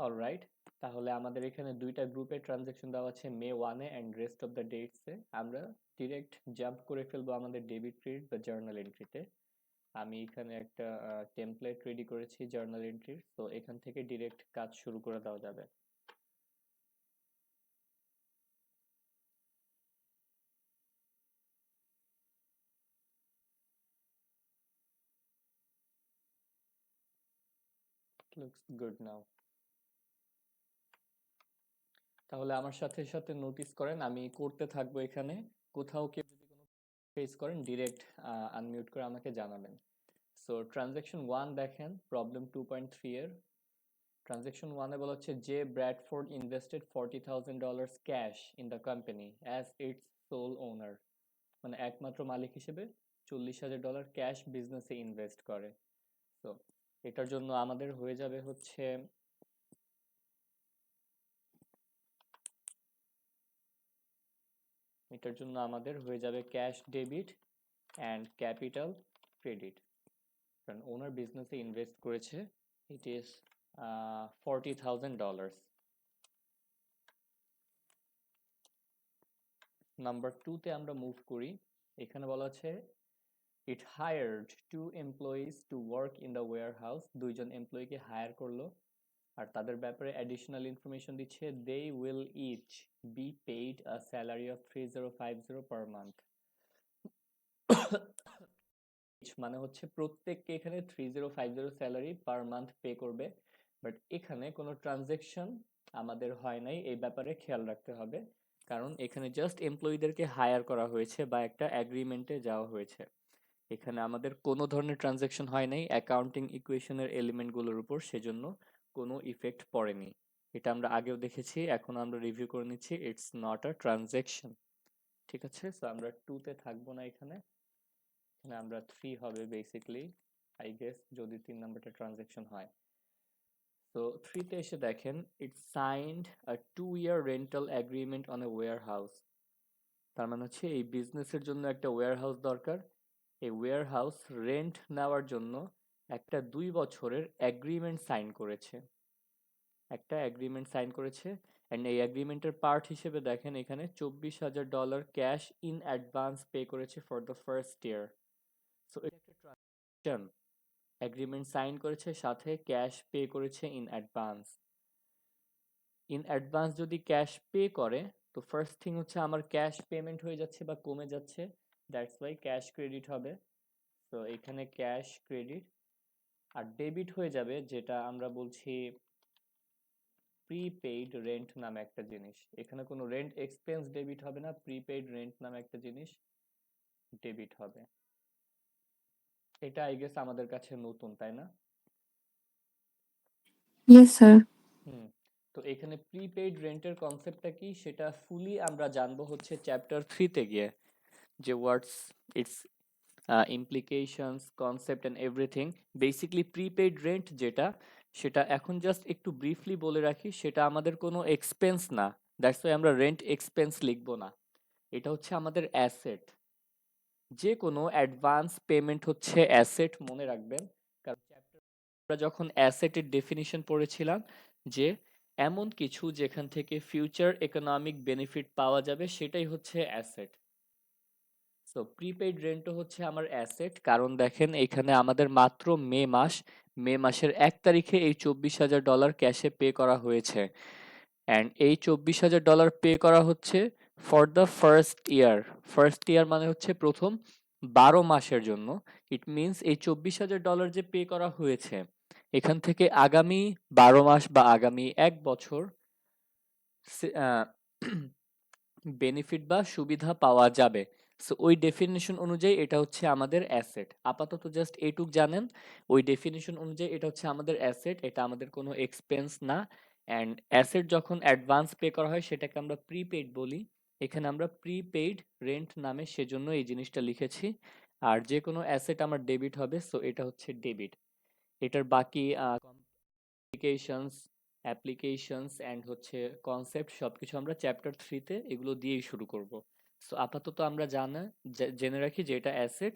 Alright, তাহলে আমাদের এখানে দুইটা গ্রুপে ট্রানজ্যাকশন দেওয়া আছে, মে 1-এ অ্যান্ড রেস্ট অফ দ্য ডেটসে। আমরা ডিরেক্ট জাম্প করে ফেলবো আমাদের ডেবিট ক্রেডিট বা জার্নাল এন্ট্রিতে। আমি এখানে একটা টেমপ্লেট রেডি করেছি জার্নাল এন্ট্রির, তো এখান থেকে ডিরেক্ট কাজ শুরু করে দেওয়া যাবে। Looks good now. তাহলে আমার সাথে সাথে নোটিস করেন, আমি করতে থাকবো এখানে। কোথাও কেউ যদি কোনো ফেস করেন ডিরেক্ট আনমিউট করে আমাকে জানাবেন। সো ট্রানজ্যাকশন 1 দেখেন, প্রবলেম 2.3 এর। ট্রানজ্যাকশন 1-এ বলা হচ্ছে যে Bradford invested $40,000 cash in the company as its sole owner, মানে একমাত্র মালিক হিসেবে $40,000 ক্যাশ বিজনেসে ইনভেস্ট করে। তো এটার জন্য আমাদের হয়ে যাবে হচ্ছে, cash debit and capital credit. কারণ ওনার বিজনেসে ইনভেস্ট করেছে, ইট ইজ $40,000। নাম্বার 2-তে আমরা মুভ করি। এখানে বলা আছে it hired 2 employees to work in the warehouse, দুইজন এমপ্লয়িকে হায়ার করলো। আর তাদের ব্যাপারে অ্যাডিশনাল ইনফরমেশন দিচ্ছে, they will each be paid a salary of 3050 per month. মানে হচ্ছে প্রত্যেককে এখানে 3050 স্যালারি পার মান্থ পে করবে। বাট এখানে কোনো ট্রানজেকশন আমাদের হয় নাই, এই ব্যাপারে খেয়াল রাখতে হবে। কারণ এখানে জাস্ট এমপ্লয়ীদেরকে হায়ার করা হয়েছে বা একটা অ্যাগ্রিমেন্টে যাওয়া হয়েছে। এখানে আমাদের কোনো ধরনের ট্রানজেকশন হয় নাই অ্যাকাউন্টিং ইকুয়েশনের এলিমেন্টগুলোর উপর, সেজন্য কোনো ইফেক্ট পড়েনি। এটা আমরা আগেও দেখেছি, এখন আমরা রিভিউ করে নিচ্ছি, ইটস নট আ ট্রানজেকশন। ঠিক আছে, সো আমরা 2-তে থাকবো না এখানে, এখানে আমরা 3 হবে বেসিক্যালি, আই গেস, যদি 3 নাম্বারটা ট্রানজেকশন হয়। তো 3-তে এসে দেখেন, it signed a 2 year rental agreement on a warehouse. তার মানে হচ্ছে এই বিজনেসের জন্য একটা ওয়্যার হাউস দরকার। এই ওয়্যার হাউস রেন্ট নেওয়ার জন্য একটা 2 বছরের এগ্রিমেন্ট সাইন করেছে, অ্যান্ড এই এগ্রিমেন্টের পার্ট হিসেবে দেখেন এখানে $24,000 ক্যাশ ইন অ্যাডভান্স পে করেছে for the first year. So এটা একটা ট্রানজাকশন, এগ্রিমেন্ট সাইন করেছে সাথে ক্যাশ পে করেছে ইন অ্যাডভান্স। ইন অ্যাডভান্স যদি ক্যাশ পে করে, তো ফার্স্ট থিং হচ্ছে আমার ক্যাশ পেমেন্ট হয়ে যাচ্ছে বা কমে যাচ্ছে, দ্যাটস ওয়াই ক্যাশ ক্রেডিট হবে। তো এখানে ক্যাশ ক্রেডিট। আর ডেবিট হয়ে যাবে যেটা আমরা বলছি প্রিপেইড রেন্ট নামে একটা জিনিস। এখানে কোনো রেন্ট এক্সপেন্স ডেবিট হবে না, প্রিপেইড রেন্ট নামে একটা জিনিস ডেবিট হবে। এটা আই গেস আমাদের কাছে নতুন, তাই না? Yes, sir. হুম। তো এখানে প্রিপেইড রেন্টের কনসেপ্টটা কি সেটা ফুলি আমরা জানবো হচ্ছে চ্যাপ্টার 3-তে গিয়ে, যে what's its implications, concept and everything. Basically prepaid rent যেটা, সেটা এখন জাস্ট একটু ব্রিফলি বলে রাখি, সেটা আমাদের কোনো এক্সপেন্স না, দ্যাটস ওয়াই আমরা রেন্ট এক্সপেন্স লিখবো না। এটা হচ্ছে আমাদের অ্যাসেট। যে কোনো অ্যাডভান্স পেমেন্ট হচ্ছে অ্যাসেট, মনে রাখবেন। কারণ চ্যাপ্টার আমরা যখন অ্যাসেটের ডেফিনিশন পড়েছিলাম, যে এমন কিছু যেখান থেকে ফিউচার ইকোনমিক বেনিফিট পাওয়া যাবে, সেটাই হচ্ছে অ্যাসেট। সো প্রিপেইড রেন্টও হচ্ছে আমার অ্যাসেট, কারণ দেখেন এখানে আমাদের মাত্র মে মাসের 1 তারিখে এই $24,000 ক্যাশে পে করা হয়েছে। অ্যান্ড এই $24,000 পে করা হচ্ছে ফর দ্য ফার্স্ট ইয়ার মানে হচ্ছে প্রথম 12 মাসের জন্য। ইট মিনস এই $24,000 যে পে করা হয়েছে, এখান থেকে আগামী 12 মাস বা আগামী 1 বছর বেনিফিট বা সুবিধা পাওয়া যাবে। সো ওই ডেফিনিশন অনুযায়ী এটা হচ্ছে আমাদের অ্যাসেট। আপাতত জাস্ট এইটুক জানেন, ওই ডেফিনিশন অনুযায়ী এটা হচ্ছে আমাদের অ্যাসেট, এটা আমাদের কোনো এক্সপেন্স না। অ্যান্ড অ্যাসেট যখন অ্যাডভান্স পে করা হয় সেটাকে আমরা প্রিপেইড বলি। এখানে আমরা প্রিপেইড রেন্ট নামে সেজন্য এই জিনিসটা লিখেছি। আর যে কোনো অ্যাসেট আমার ডেবিট হবে, সো এটা হচ্ছে ডেবিট। এটার বাকি কমপ্লিকেশনস, অ্যাপ্লিকেশনস অ্যান্ড হচ্ছে কনসেপ্ট সবকিছু আমরা চ্যাপ্টার 3-তে এগুলো দিয়েই শুরু করব। সো আপাতত আমরা জেনে রাখি যে এটা অ্যাসেট,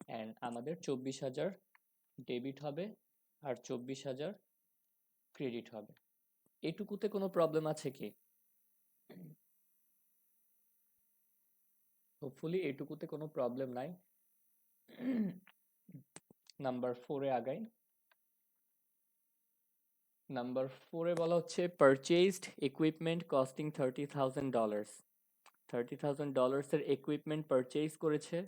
অ্যান্ড আমাদের 24,000 ডেবিট হবে আর 24,000 ক্রেডিট হবে। এটুকুতে কোনো প্রবলেম আছে কি? হোপফুলি এটুকুতে কোনো প্রবলেম নাই। নাম্বার 4-এ আগাই। নাম্বার 4-এ বলা হচ্ছে পারচেজড ইকুইপমেন্ট কস্টিং $30,000। $30,000 এর ইকুইপমেন্ট পারচেজ করেছে।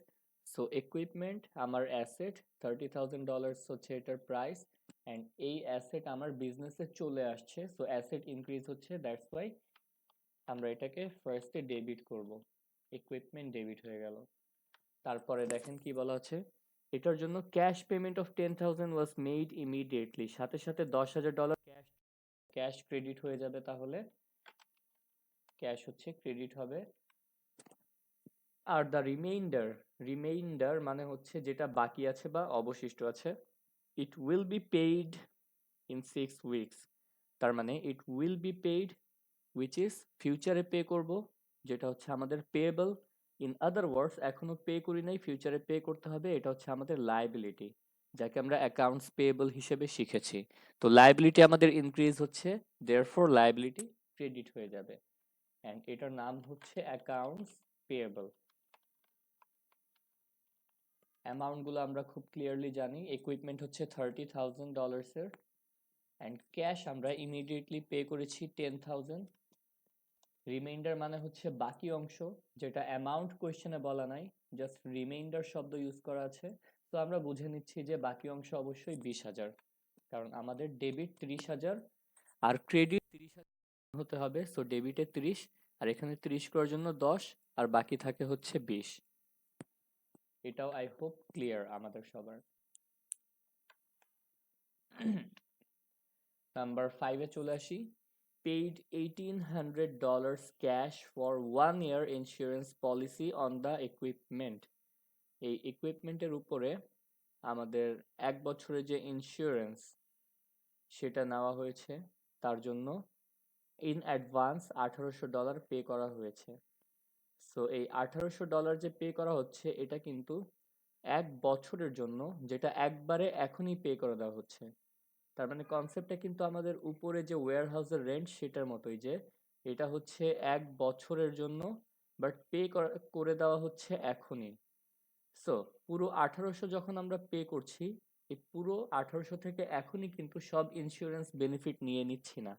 সো ইকুইপমেন্ট আমার অ্যাসেট, $30,000 হচ্ছে এটার প্রাইস, অ্যান্ড এই অ্যাসেট আমার বিজনেসে চলে আসছে, সো অ্যাসেট ইনক্রিজ হচ্ছে, দ্যাটস ওয়াই আমরা এটাকে ফার্স্টে ডেবিট করব। ইকুইপমেন্ট ডেবিট হয়ে গেল। তারপরে দেখেন কি বলা আছে, এটার জন্য cash payment of 10,000 was made immediately, সাথে সাথে $10,000 ক্যাশ ক্যাশ ক্রেডিট হয়ে যাবে। তাহলে ক্যাশ হচ্ছে ক্রেডিট হবে। আর দ্য রিমাইন্ডার, রিমাইন্ডার মানে হচ্ছে যেটা বাকি আছে বা অবশিষ্ট আছে, it will be paid in 6 weeks. তার মানে it will be paid, which is ফিউচারে পে করব, যেটা হচ্ছে আমাদের পেয়েবল। ইন আদার ওয়ার্ডস, এখনো পে করি নাই, ফিউচারে পে করতে হবে, এটা হচ্ছে আমাদের লায়াবিলিটি, যাকে আমরা অ্যাকাউন্টস পেয়েবল হিসেবে শিখেছি। তো লায়াবিলিটি আমাদের ইনক্রিজ হচ্ছে, দেয়ারফর লায়াবিলিটি ক্রেডিট হয়ে যাবে, অ্যান্ড এটার নাম হচ্ছে অ্যাকাউন্টস পেয়েবল। অ্যামাউন্টগুলো আমরা খুব ক্লিয়ারলি জানি। ইকুইপমেন্ট হচ্ছে $30,000 অ্যান্ড ক্যাশ আমরা ইমিডিয়েটলি পে করেছি 10,000। রিমাইন্ডার মানে হচ্ছে বাকি অংশ, যেটা অ্যামাউন্ট কোয়েশ্চেনে বলা নাই, জাস্ট রিমাইন্ডার শব্দ ইউজ করা আছে। তো আমরা বুঝে নিচ্ছি যে বাকি অংশ অবশ্যই 20,000, কারণ আমাদের ডেবিট 30,000 আর ক্রেডিট 30,000 হতে হবে। সো ডেবিটে 30, আর এখানে 30 করার জন্য 10, আর বাকি থাকে হচ্ছে 20। এটাও আই হোপ ক্লিয়ার আমাদের সবার। নাম্বার 5-এ চলে আসি। Paid $1,800 cash for 1 year insurance policy on the equipment. এই ইকুইপমেন্টের উপরে আমাদের 1 বছরের যে ইন্স্যুরেন্স সেটা নেওয়া হয়েছে, তার জন্য ইন অ্যাডভান্স $1,800 পে করা হয়েছে। সো এই $1,800 যে পে করা হচ্ছে, এটা কিন্তু 1 বছরের জন্য, যেটা একবারে এখনই পে করে দেওয়া হচ্ছে। তার মানে কনসেপ্টটা কিন্তু আমাদের উপরে যে ওয়্যার হাউসের রেন্ট সেটার মতোই, যে এটা হচ্ছে 1 বছরের জন্য, বাট পে করে দেওয়া হচ্ছে এখনই। সো পুরো 1800 যখন আমরা পে করছি, এই পুরো 1800 থেকে এখনই কিন্তু সব ইন্স্যুরেন্স বেনিফিট নিয়ে নিচ্ছি না,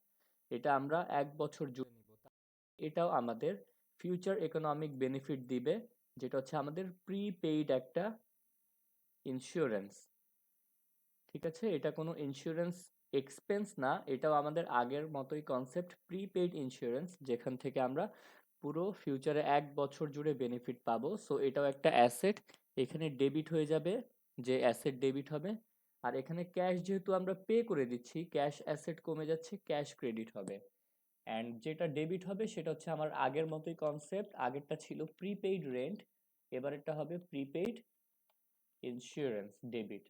এটা আমরা 1 বছর জুড়ে নিব। এটাও আমাদের ফিউচার ইকোনমিক বেনিফিট দিবে, যেটা হচ্ছে আমাদের প্রিপেইড একটা ইন্স্যুরেন্স। ঠিক আছে, এটা কোনো ইন্স্যুরেন্স এক্সপেন্স না, এটাও আমাদের আগের মতোই কনসেপ্ট, প্রিপেইড ইন্স্যুরেন্স, যেখান থেকে আমরা পুরো ফিউচারে 1 বছর জুড়ে বেনিফিট পাবো। সো এটাও একটা অ্যাসেট, এখানে ডেবিট হয়ে যাবে, যে অ্যাসেট ডেবিট হবে। আর এখানে ক্যাশ যেহেতু আমরা পে করে দিচ্ছি, ক্যাশ অ্যাসেট কমে যাচ্ছে, ক্যাশ ক্রেডিট হবে। অ্যান্ড যেটা ডেবিট হবে সেটা হচ্ছে আমার আগের মতোই কনসেপ্ট, আগেরটা ছিল প্রিপেইড রেন্ট, এবারেরটা হবে প্রিপেইড ইন্স্যুরেন্স ডেবিট।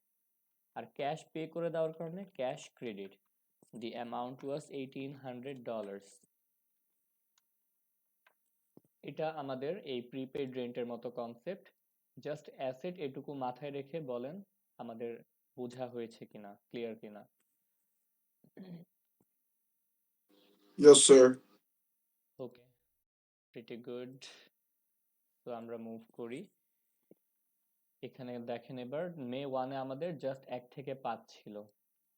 আর ক্যাশ পে করে দেওয়ার কারণে ক্যাশ ক্রেডিট। দি অ্যামাউন্ট ওয়াজ $1,800। এটা আমাদের এই প্রিপেইড রেন্টের মতো কনসেপ্ট। জাস্ট অ্যাসেট এটুকু মাথায় রেখে বলেন আমাদের বোঝা হয়েছে কিনা, ক্লিয়ার কিনা। Yes, sir. ওকে, প্রিটি গুড। তো আমরা মুভ করি। এখানে দেখেন এবার মে 1-এ আমাদের জাস্ট 1 থেকে 5 ছিল,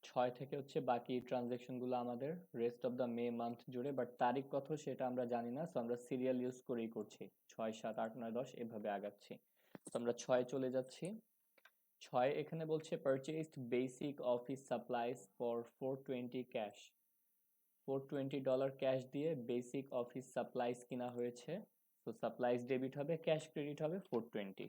6 থেকে হচ্ছে বাকি ট্রানজেকশন গুলো আমাদের rest of the May month জুড়ে, বাট তারিখ কত সেটা আমরা জানি না, সো আমরা সিরিয়াল ইউজ করেই করছি, 6, 7, 8, 9, 10 এভাবে আগাচ্ছি। তো আমরা 6 চলে যাচ্ছি। 6 এখানে বলছে purchased basic office supplies for 420 cash. $420 cash দিয়ে বেসিক অফিস সাপ্লাইজ কিনা হয়েছে। তো সাপ্লাইজ ডেবিট হবে, ক্যাশ ক্রেডিট হবে 420।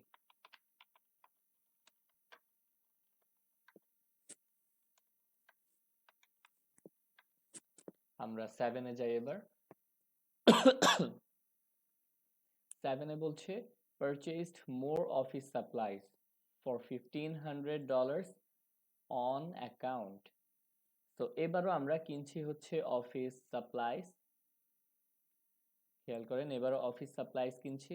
আমরা 7-এ যাই এবার। 7-এ বলছে purchased more office supplies for $1,500 on account। তো এবারও আমরা কিনছি হচ্ছে অফিস সাপ্লাইস, খেয়াল করেন এবারও অফিস সাপ্লাইস কিনছি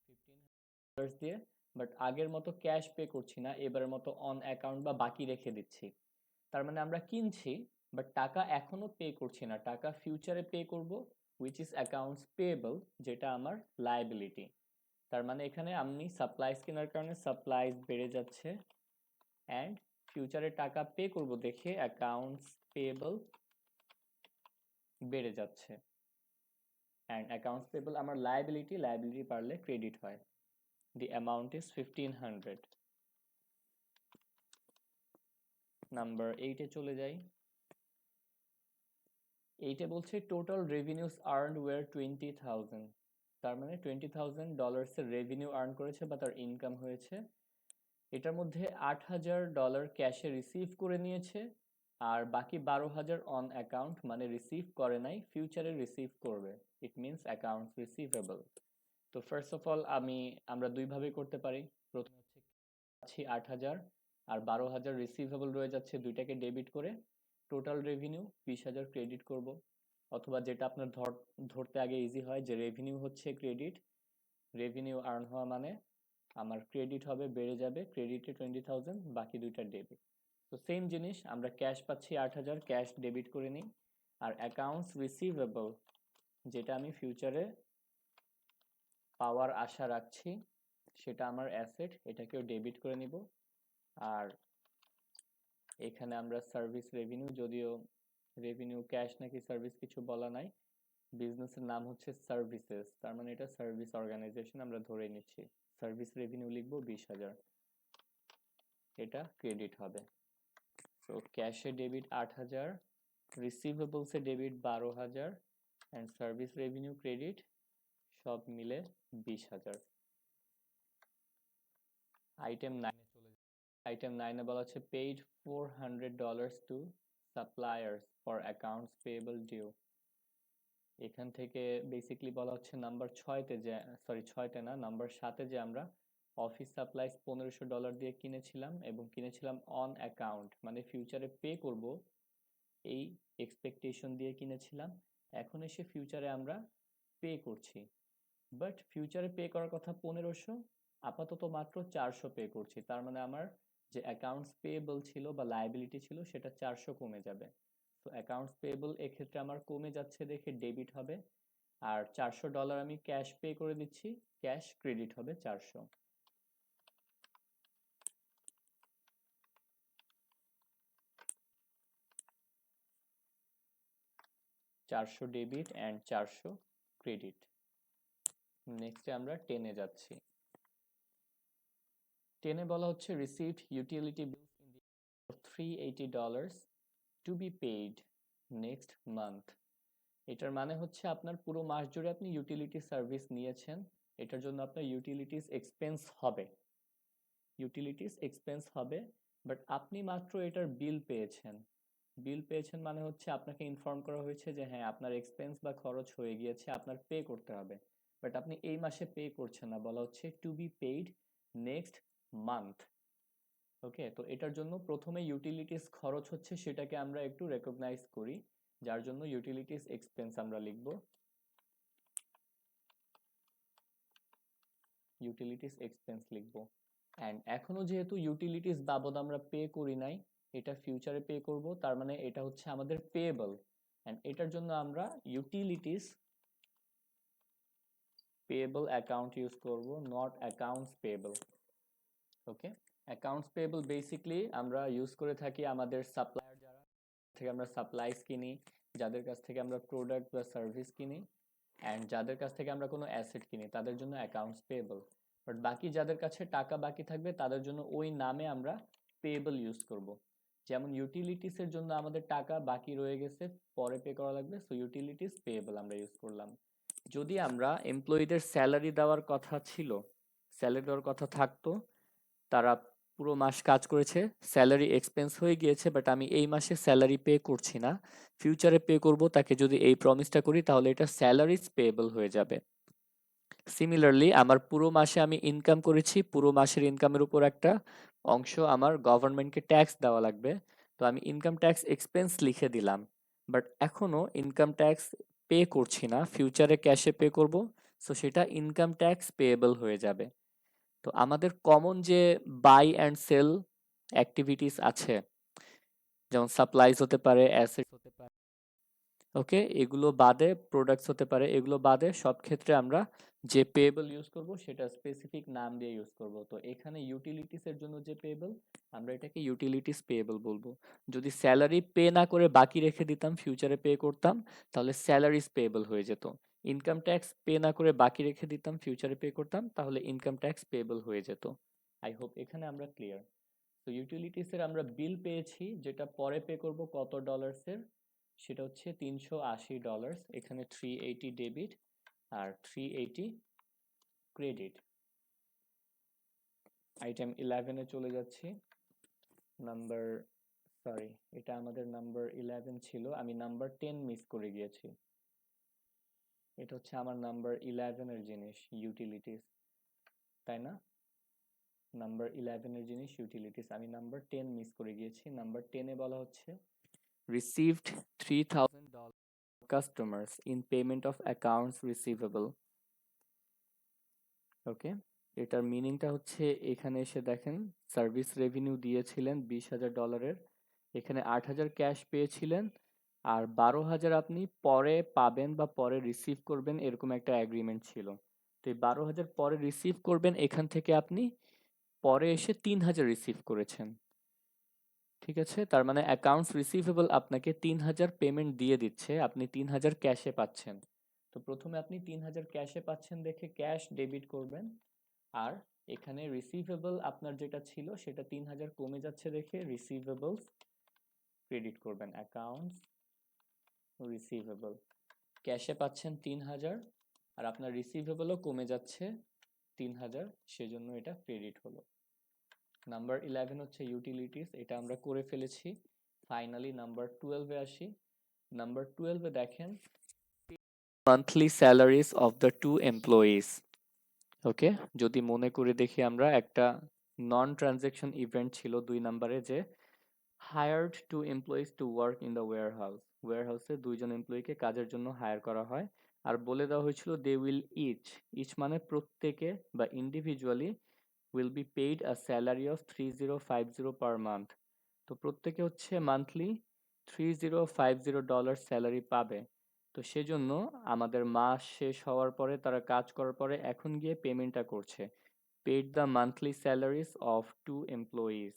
$1,500 দিয়ে, বাট আগের মতো ক্যাশ পে করছি না, এবারের মতো অন অ্যাকাউন্ট বা বাকি রেখে দিচ্ছি। তার মানে আমরা কিনছি, বাট টাকা এখনো পে করছি না, টাকা ফিউচারে পে করব, হুইচ ইজ অ্যাকাউন্টস পেয়েবল, যেটা আমার লায়াবিলিটি। তার মানে এখানে আমি সাপ্লাইজ কেনার কারণে সাপ্লাইজ বেড়ে যাচ্ছে, অ্যান্ড ফিউচারে টাকা পে করব দেখে অ্যাকাউন্টস পেয়েবল বেড়ে যাচ্ছে। অ্যান্ড অ্যাকাউন্টস পেয়েবল আমার লায়াবিলিটি, লায়াবিলিটি পারলে ক্রেডিট হয়। দি অ্যামাউন্ট ইজ 1500। নাম্বার 8-এ চলে যাই। 8-এ বলছে টোটাল রেভিনিউস আর্নড ওয়ার 20,000। তার মানে $20,000 রেভিনিউ আর্ন করেছে বা তার ইনকাম হয়েছে। এটার মধ্যে $8,000 ক্যাশে রিসিভ করে নিয়েছে, আর বাকি 12,000 অন অ্যাকাউন্ট, মানে রিসিভ করে নাই, ফিউচারে রিসিভ করবে। It means accounts receivable. তো ফার্স্ট অফ অল আমরা দুইভাবে করতে পারি। প্রথমে হচ্ছে 8,000 আর 12,000 রিসিভেবল রয়ে যাচ্ছে, দুইটাকে ডেবিট করে টোটাল রেভিনিউ 20,000 ক্রেডিট করব। অথবা যেটা আপনার ধরতে আগে ইজি হয়, যে রেভিনিউ হচ্ছে ক্রেডিট, রেভিনিউ আর্ন হওয়া মানে আমার ক্রেডিট হবে, বেড়ে যাবে, ক্রেডিটে 20,000, বাকি দুইটা ডেবিট। তো সেম জিনিস, আমরা ক্যাশ পাচ্ছি 8,000, ক্যাশ ডেবিট করে নিই। আর অ্যাকাউন্টস রিসিভেবল, যেটা আমি ফিউচারে পাওয়ার আশা রাখছি, সেটা আমার অ্যাসেট, এটাকেও ডেবিট করে নিব। আর এখানে আমরা সার্ভিস রেভিনিউ, যদিও রেভিনিউ ক্যাশ নাকি সার্ভিস কিছু বলা নাই, বিজনেসের নাম হচ্ছে সার্ভিসেস, তার মানে এটা সার্ভিস অর্গানাইজেশন, আমরা ধরে নিচ্ছি। সার্ভিস রেভিনিউ লিখবো 20,000, এটা ক্রেডিট হবে। তো ক্যাশে ডেবিট 8,000, রিসিভেবলসে debit 12,000, and service revenue credit সব মিলে 20,000। আইটেম 9-এ চলে যায়। আইটেম 9-এ বলা হচ্ছে paid $400 to suppliers for accounts payable due. এখান থেকে বেসিকলি বলা হচ্ছে নাম্বার 6-তে, যে সরি 6-তে না, নাম্বার 7-এ, যে আমরা অফিস সাপ্লাইজ $1,500 দিয়ে কিনেছিলাম, এবং কিনেছিলাম অন অ্যাকাউন্ট, মানে ফিউচারে পে করব এই এক্সপেকটেশন দিয়ে কিনেছিলাম। এখন এসে ফিউচারে আমরা পে করছি, বাট ফিউচারে পে করার কথা 1,500, আপাতত মাত্র 400 পে করছি। তার মানে আমার যে অ্যাকাউন্টস পেয়েবল ছিল বা লায়াবিলিটি ছিল, সেটা 400 কমে যাবে। তো অ্যাকাউন্টস পেয়েবল এক্ষেত্রে আমার কমে যাচ্ছে দেখে ডেবিট হবে, আর $400 আমি ক্যাশ পে করে দিচ্ছি, ক্যাশ ক্রেডিট হবে 400। 400 ডেবিট অ্যান্ড 400 ক্রেডিট। নেক্সটে আমরা 10-এ যাচ্ছি। 10-এ বলা হচ্ছে received utility bills in the $380 to be paid next month. এটার মানে হচ্ছে আপনার পুরো মাস জুড়ে আপনি ইউটিলিটি সার্ভিস নিয়েছেন, এটার জন্য আপনার ইউটিলিটিস এক্সপেন্স হবে, বাট আপনি মাত্র এটার বিল পেয়েছেন। বিল পেয়েছেন মানে হচ্ছে আপনাকে ইনফর্ম করা হয়েছে যে হ্যাঁ আপনার এক্সপেন্স বা খরচ হয়ে গিয়েছে, আপনার পে করতে হবে, বাট আপনি এই মাসে পে করছেন না, বলা হচ্ছে to be paid next month. Okay, তো এটার জন্য প্রথমে ইউটিলিটিস খরচ হচ্ছে, সেটাকে আমরা একটু রেকগনাইজ করি, যার জন্য ইউটিলিটিস এক্সপেন্স আমরা লিখব, ইউটিলিটিস এক্সপেন্স লিখব। অ্যান্ড এখনো যেহেতু ইউটিলিটিস বাবদ আমরা পে করি নাই, এটা ফিউচারে পে করব, তার মানে এটা হচ্ছে আমাদের পেয়েবল, অ্যান্ড এটার জন্য আমরা ইউটিলিটিস পেয়েবল অ্যাকাউন্ট ইউজ করব, not accounts payable. Okay, accounts payable basically আমরা ইউজ করে থাকি আমাদের সাপ্লায়ার যারা থেকে আমরা সাপ্লাইজ কিনি, যাদের কাছ থেকে আমরা প্রোডাক্ট বা সার্ভিস কিনি, অ্যান্ড যাদের কাছ থেকে আমরা কোনো অ্যাসেট কিনি, তাদের জন্য অ্যাকাউন্টস পেয়েবল। বাট বাকি যাদের কাছে টাকা বাকি থাকবে, তাদের জন্য ওই নামে আমরা পেয়েবল ইউজ করব। যেমন ইউটিলিটিসের জন্য আমাদের টাকা বাকি রয়ে গেছে, পরে পে করা লাগবে, সো ইউটিলিটিস পেয়েবল আমরা ইউজ করলাম। যদি আমরা এমপ্লয়ীদের স্যালারি দেওয়ার কথা ছিল, স্যালারি দেওয়ার কথা থাকতো, তারা পুরো মাস কাজ করেছে, স্যালারি এক্সপেন্স হয়ে গিয়েছে, বাট আমি এই মাসে স্যালারি পে করছি না, ফিউচারে পে করব, তাকে যদি এই প্রমিসটা করি, তাহলে এটা স্যালারিজ পেয়েবল হয়ে যাবে। সিমিলারলি আমার পুরো মাসে আমি ইনকাম করেছি, পুরো মাসের ইনকামের উপর একটা অংশ আমার গভর্নমেন্টকে ট্যাক্স দেওয়া লাগবে, তো আমি ইনকাম ট্যাক্স এক্সপেন্স লিখে দিলাম, বাট এখনো ইনকাম ট্যাক্স পে করছি না, ফিউচারে ক্যাশে পে করব, সো সেটা ইনকাম ট্যাক্স পেয়েবল হয়ে যাবে। তো আমাদের কমন যে বাই অ্যান্ড সেল অ্যাক্টিভিটিস আছে, যেমন সাপ্লাইজ হতে পারে, অ্যাসেটস হতে পারে। ওকে, এগুলো বাদে প্রোডাক্টস হতে পারে, এগুলো বাদে সব ক্ষেত্রে আমরা যে পেয়েবল ইউজ করব সেটা স্পেসিফিক নাম দিয়ে ইউজ করব। তো এখানে ইউটিলিটিস এর জন্য যে পেয়েবল, আমরা এটাকে ইউটিলিটিস পেয়েবল বলবো। যদি স্যালারি পে না করে বাকি রেখে দিতাম, ফিউচারে পে করতাম, তাহলে স্যালারিজ পেয়েবল হয়ে যেত। ইনকাম ট্যাক্স পে না করে বাকি রেখে দিতাম, ফিউচারে পে করতাম, তাহলে ইনকাম ট্যাক্স পেয়েবল হয়ে যেত। আই হোপ এখানে আমরা ক্লিয়ার। তো ইউটিলিটিস এর আমরা বিল পেয়েছি, যেটা পরে পে করব কত ডলার্সের, সেটা হচ্ছে $380। এখানে 380 ডেবিট আর 380 ক্রেডিট। আইটেম 11 এ চলে যাচ্ছি। নাম্বার, সরি, এটা আমাদের নাম্বার 11 ছিল, আমি নাম্বার 10 মিস করে গিয়েছি। এটা হচ্ছে আমার নাম্বার 11 এর জিনিস, ইউটিলিটিস, তাই না? নাম্বার 11 এর জিনিস ইউটিলিটিস, আমি নাম্বার 10 মিস করে গিয়েছি। নাম্বার 10 এ বলা হচ্ছে received $3,000 customers in payment of accounts receivable. ওকে, এটার মিনিংটা হচ্ছে, এখানে এসে দেখেন সার্ভিস রেভিনিউ দিয়েছিলেন $20,000, এখানে 8,000 ক্যাশ পেয়েছিলেন, আর 12,000 আপনি পরে পাবেন বা পরে রিসিভ করবেন, এরকম একটা অ্যাগ্রিমেন্ট ছিল। তো এই 12,000 পরে রিসিভ করবেন, এখান থেকে আপনি পরে এসে 3,000 রিসিভ করেছেন। ঠিক আছে, তার মানে অ্যাকাউন্টস রিসিভেবল আপনাকে 3,000 পেমেন্ট দিয়ে দিচ্ছে, আপনি 3,000 ক্যাশে পাচ্ছেন। তো প্রথমে আপনি 3,000 ক্যাশে পাচ্ছেন দেখে ক্যাশ ডেবিট করবেন, আর এখানে রিসিভেবল আপনার যেটা ছিল সেটা 3,000 কমে যাচ্ছে দেখে রিসিভেবলস ক্রেডিট করবেন। অ্যাকাউন্টস রিসিভেবল, ক্যাশে পাচ্ছেন 3,000 আর আপনার রিসিভেবলও কমে যাচ্ছে 3,000, সেজন্য এটা ক্রেডিট হলো। নাম্বার 11 হচ্ছে ইউটিলিটিস, এটা আমরা করে ফেলেছি। ফাইনালি নাম্বার 12 এ আসি। নাম্বার 12 এ দেখেন monthly salaries of the two employees. Okay, যদি মনে করে দেখি আমরা, একটা নন ট্রানজ্যাকশন ইভেন্ট ছিল 2 নাম্বারে, যে hired two employees to work in the warehouse, ওয়্যারহাউসে 2জন এমপ্লয়িকে কাজের জন্য হায়ার করা হয়, আর বলে দেওয়া হয়েছিল দে উইল ইচ, ইচ মানে প্রত্যেকে বা individually, will be paid a salary of 3050 per month। তো প্রত্যেকে হচ্ছে মান্থলি $3050 স্যালারি পাবে। তো সেজন্য আমাদের মাস শেষ হওয়ার পরে, তারা কাজ করার পরে এখন গিয়ে পেমেন্টটা করছে, paid the monthly salaries of two employees.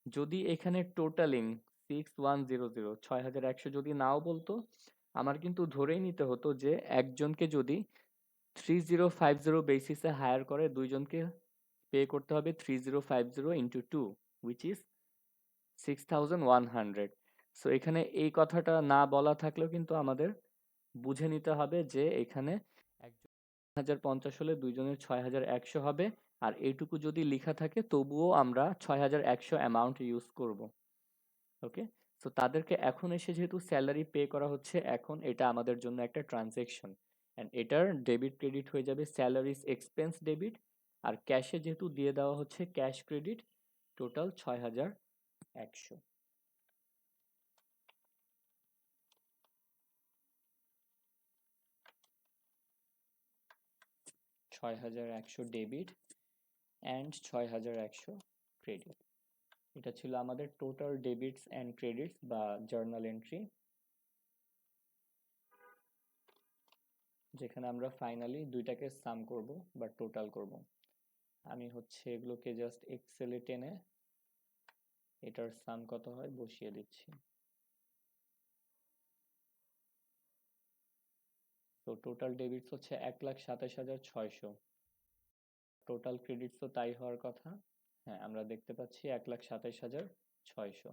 যদি এখানে টোটালিং 6100 যদি নাও বলতো, আমার কিন্তু ধরেই নিতে হতো যে একজনকে যদি 3050 বেসিসে হায়ার করে, দুইজনকে পে করতে হবে 3050 ইন্টু 2, উইচ ইজ 6100। সো এখানে এই কথাটা না বলা থাকলেও কিন্তু আমাদের বুঝে নিতে হবে যে এখানে একজন 1,050 হলে দুইজনের 6,100 হবে, আর এইটুকু যদি লেখা থাকে তবুও আমরা 6,100 অ্যামাউন্ট ইউজ করব। ওকে, সো তাদেরকে এখন এসে যেহেতু স্যালারি পে করা হচ্ছে, এখন এটা আমাদের জন্য একটা ট্রানজেকশন, অ্যান্ড এটার ডেবিট ক্রেডিট হয়ে যাবে স্যালারিজ এক্সপেন্স ডেবিট, আর ক্যাশে যেহেতু দিয়ে দেওয়া হচ্ছে cash credit, total 6,100। 6,100 debit and 6,100 credit. এটা ছিল আমাদের টোটাল ডেবিটস অ্যান্ড ক্রেডিটস বা জার্নাল এন্ট্রি, যেখানে আমরা ফাইনালি দুইটাকে সাম করব বা টোটাল করব। আমি হচ্ছে এগুলোকে জাস্ট এক্সেলে টেনে এটার সাম কত হয় বসিয়ে দিচ্ছি। তো টোটাল ডেবিটস হচ্ছে 1,27,600, টোটাল ক্রেডিটস তো তাই হওয়ার কথা। হ্যাঁ, আমরা দেখতে পাচ্ছি 1,27,600।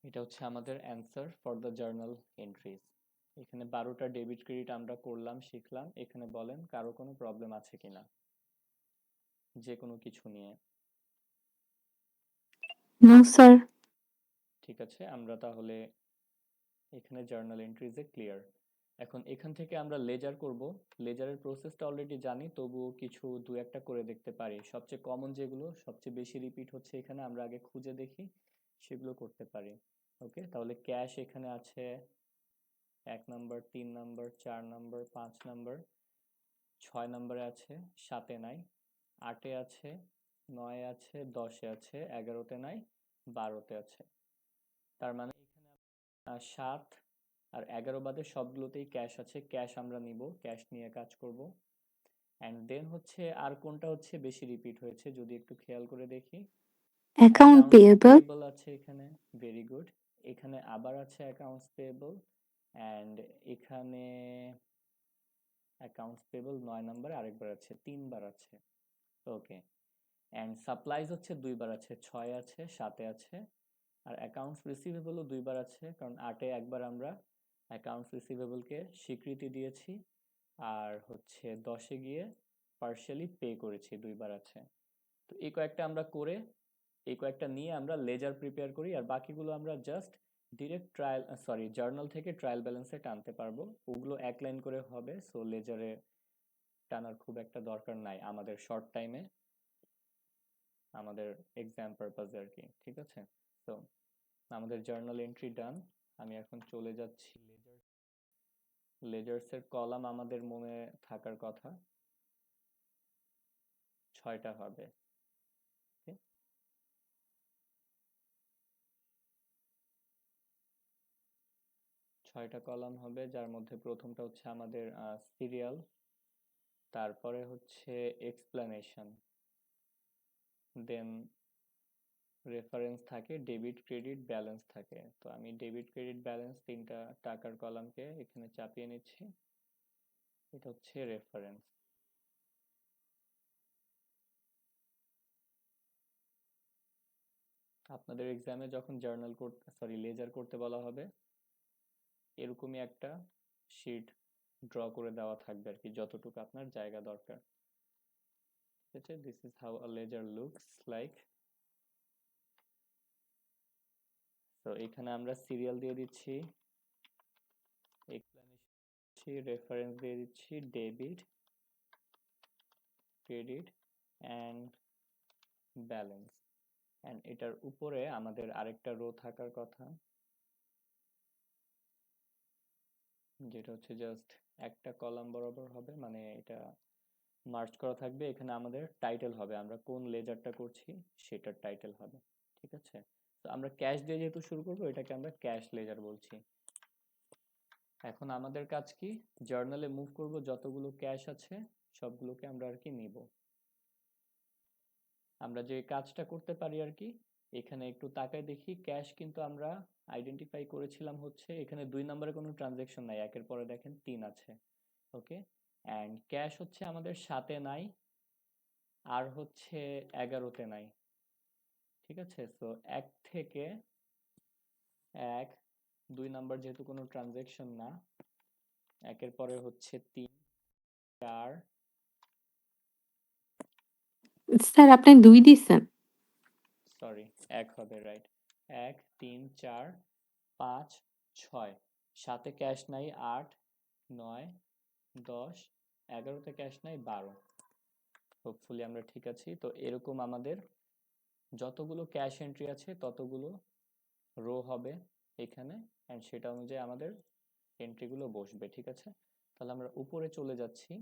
এটা হচ্ছে আমাদের answer for the journal entries. এখানে 12টা ডেবিট ক্রেডিট আমরা করলাম, শিখলাম। এখানে বলেন কারো কোনো প্রবলেম আছে কিনা যে কোনো কিছু নিয়ে? No, sir. ঠিক আছে, আমরা তাহলে এখানে জার্নাল এন্ট্রিজে ক্লিয়ার। এখন এখান থেকে আমরা লেজার করব। লেজারের প্রসেসটা অলরেডি জানি, তবুও কিছু দু একটা করে দেখতে পারি। সবচেয়ে কমন যেগুলো, সবচেয়ে বেশি রিপিট হচ্ছে এখানে, আমরা আগে খুঁজে দেখি, সেগুলো করতে পারি। ওকে, তাহলে ক্যাশ এখানে আছে 1 নাম্বার, 3 নাম্বার, 4 নাম্বার, 5 নাম্বার। 6 নম্বরে আছে, 7-এ নাই, 8-এ আছে, 9-এ আছে, 10-এ আছে, 11-তে নাই, 12-তে আছে। তার মানে এখানে 7 আর 11 বাদে সবগুলোতেই ক্যাশ আছে, ক্যাশ আমরা নিব, ক্যাশ নিয়ে কাজ করব। অ্যান্ড দেন হচ্ছে আর কোনটা হচ্ছে বেশি রিপিট হয়েছে যদি একটু খেয়াল করে দেখি। Account accounts payable. পেয়েবল আছে এখানে, ভেরি গুড। এখানে আবার আছে অ্যাকাউন্টস পেয়েবল, অ্যান্ড এখানে অ্যাকাউন্টস পেয়েবল 9 নম্বরে আরেকবার আছে, 3বার আছে। ওকে, অ্যান্ড সাপ্লাইজ হচ্ছে 2বার আছে, 6 আছে, 7 আছে। আর অ্যাকাউন্টস রিসিভেবলও 2বার আছে, কারণ 8-এ একবার আমরা অ্যাকাউন্টস রিসিভেবলকে স্বীকৃতি দিয়েছি, আর হচ্ছে 10-এ গিয়ে পার্শিয়ালি পে করেছি, 2বার আছে। তো এই কয়েকটা আমরা করে, এই কয়েকটা নিয়ে আমরা লেজার প্রিপেয়ার করি, আর বাকিগুলো আমরা জাস্ট ডিরেক্ট ট্রায়াল জার্নাল থেকে ট্রায়াল ব্যালেন্সে টানতে পারবো। ওগুলো এক লাইন করে হবে, সো লেজারে টানার খুব একটা দরকার নাই আমাদের শর্ট টাইমে, আমাদের এক্সাম পারপাসে আর কি। ঠিক আছে, তো আমাদের জার্নাল এন্ট্রি ডান। আমি এখন চলে যাচ্ছি লেজার্সের কলাম আমাদের মনে থাকার কথা 6টা হবে। ওকে, 6টা কলাম হবে, যার মধ্যে প্রথমটা হচ্ছে আমাদের সিরিয়াল, তারপরে হচ্ছে এক্সপ্লানেশন, দেন রেফারেন্স থাকে, ডেবিট ক্রেডিট ব্যালেন্স থাকে। তো আমি ডেবিট ক্রেডিট ব্যালেন্স 3টা টাকার কলামকে এখানে চাপিয়ে নিচ্ছি, এটা হচ্ছে রেফারেন্স। আপনাদের এক্সামে যখন জার্নাল করতে লেজার করতে বলা হবে, এরকমই একটা শিট ড্র করে দেওয়া থাকবে আর কি, যতটুকু আপনার জায়গা দরকার। ঠিক আছে, this is how a ledger looks like. তো এখানে আমরা সিরিয়াল দিয়ে দিচ্ছি, এক্সপ্লেনেশন, রেফারেন্স দিয়ে দিচ্ছি, debit credit and balance. And এটার উপরে আমাদের আরেকটা রো থাকার কথা, যেটা হচ্ছে জাস্ট একটা কলাম বরাবর হবে, মানে এটা মার্জ করা থাকবে। এখানে আমাদের টাইটেল হবে, আমরা কোন লেজারটা করছি সেটার টাইটেল হবে। ঠিক আছে, তো আমরা ক্যাশ দিয়ে যেহেতু শুরু করবো, এটাকে আমরা ক্যাশ লেজার বলছি। এখন আমাদের কাজ কি, জার্নালে মুভ করব, যতগুলো ক্যাশ আছে সবগুলোকে আমরা আর কি নিব। আমরা যে কাজটা করতে পারি আর কি, এখানে একটু তাকায় দেখি, ক্যাশ কিন্তু আমরা আইডেন্টিফাই করেছিলাম হচ্ছে এখানে 2 নম্বরে কোনো ট্রানজেকশন নাই, একের পরে দেখেন 3 আছে। ওকে, অ্যান্ড ক্যাশ হচ্ছে আমাদের 7-এ নাই, আর হচ্ছে 11-তে নাই। ঠিক আছে, সো 1 থেকে 1, 2 নাম্বার যেহেতু কোনো ট্রানজেকশন না, একের পরে হচ্ছে 3, 4, স্যার আপনি 2 দিছেন। সরি 1 হবে, রাইট, 1, 3, 4, 5, 6, 7-এ ক্যাশ নাই, 8, 9, 10, 11-তে ক্যাশ নাই, 12। হোপফুলি আমরা ঠিক আছি। তো এরকম আমাদের যতগুলো ক্যাশ এন্ট্রি আছে ততগুলো রো হবে এখানে, অ্যান্ড সেটা অনুযায়ী আমাদের এন্ট্রিগুলো বসবে। ঠিক আছে, তাহলে আমরা উপরে চলে যাচ্ছি।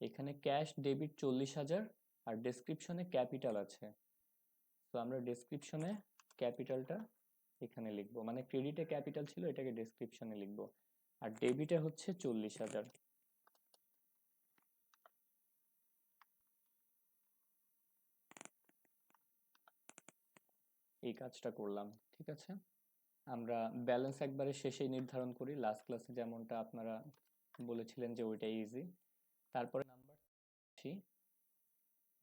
এখানে ক্যাশ ডেবিট 40,000 আর ডেসক্রিপশনে ক্যাপিটাল আছে, তো আমরা ডেসক্রিপশনে ক্যাপিটালটা এখানে লিখবো, মানে ক্রেডিটে ক্যাপিটাল ছিল, এটাকে ডেসক্রিপশনে লিখবো। আর ডেবিটে হচ্ছে 40,000। এই কাজটা করলাম। ঠিক আছে, আমরা ব্যালেন্স একবারে শেষেই নির্ধারণ করি, লাস্ট ক্লাসে যেমনটা আপনারা বলেছিলেন যে ওইটাই ইজি। তারপরে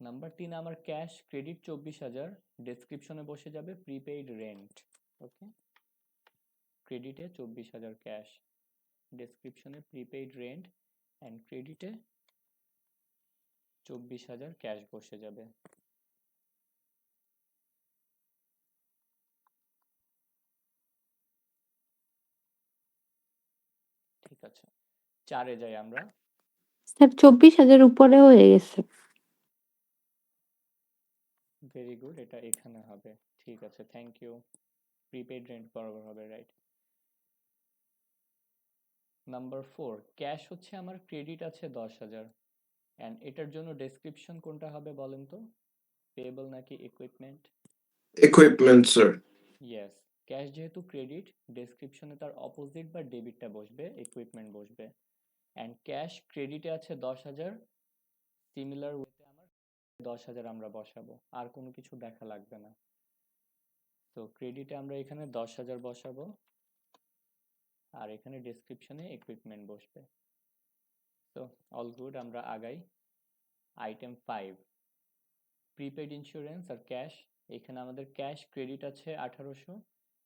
নাম্বার 3 আমার ক্যাশ ক্রেডিট 24,000, ডেসক্রিপশনে বসে যাবে প্রিপেইড রেন্ট। ওকে, ক্রেডিটে 24,000 ক্যাশ, ডেসক্রিপশনে প্রিপেইড রেন্ট, অ্যান্ড ক্রেডিটে 24,000 ক্যাশ বসে যাবে। ঠিক আছে, 4-এ যাই আমরা। স্যার 24,000 উপরে হয়ে গেছে। ভেরি গুড, এটা এখানে হবে। ঠিক আছে, থ্যাংক ইউ। প্রিপেইড রেন্ট বরাবর হবে, রাইট। নাম্বার 4, ক্যাশ হচ্ছে আমার ক্রেডিট আছে 10,000, অ্যান্ড এটার জন্য ডেসক্রিপশন কোনটা হবে বলেন তো, পেয়েবল নাকি equipment? Equipment, sir. Yes, cash যেহেতু ক্রেডিট, ডেসক্রিপশনে তার অপোজিট বা ডেবিটটা বসবে, ইকুইপমেন্ট বসবে। অ্যান্ড ক্যাশ ক্রেডিটে আছে 10,000, সিমিলার ওয়েতে আমার 10,000 আমরা বসাবো, আর কোনো কিছু দেখা লাগবে না। তো ক্রেডিটে আমরা এখানে 10,000 বসাবো, আর এখানে ডেসক্রিপশনে ইকুইপমেন্ট বসবে। তো অল গুড, আমরা আগাই। আইটেম 5, প্রিপেড ইন্স্যুরেন্স আর ক্যাশ। এখানে আমাদের ক্যাশ ক্রেডিট আছে 1800,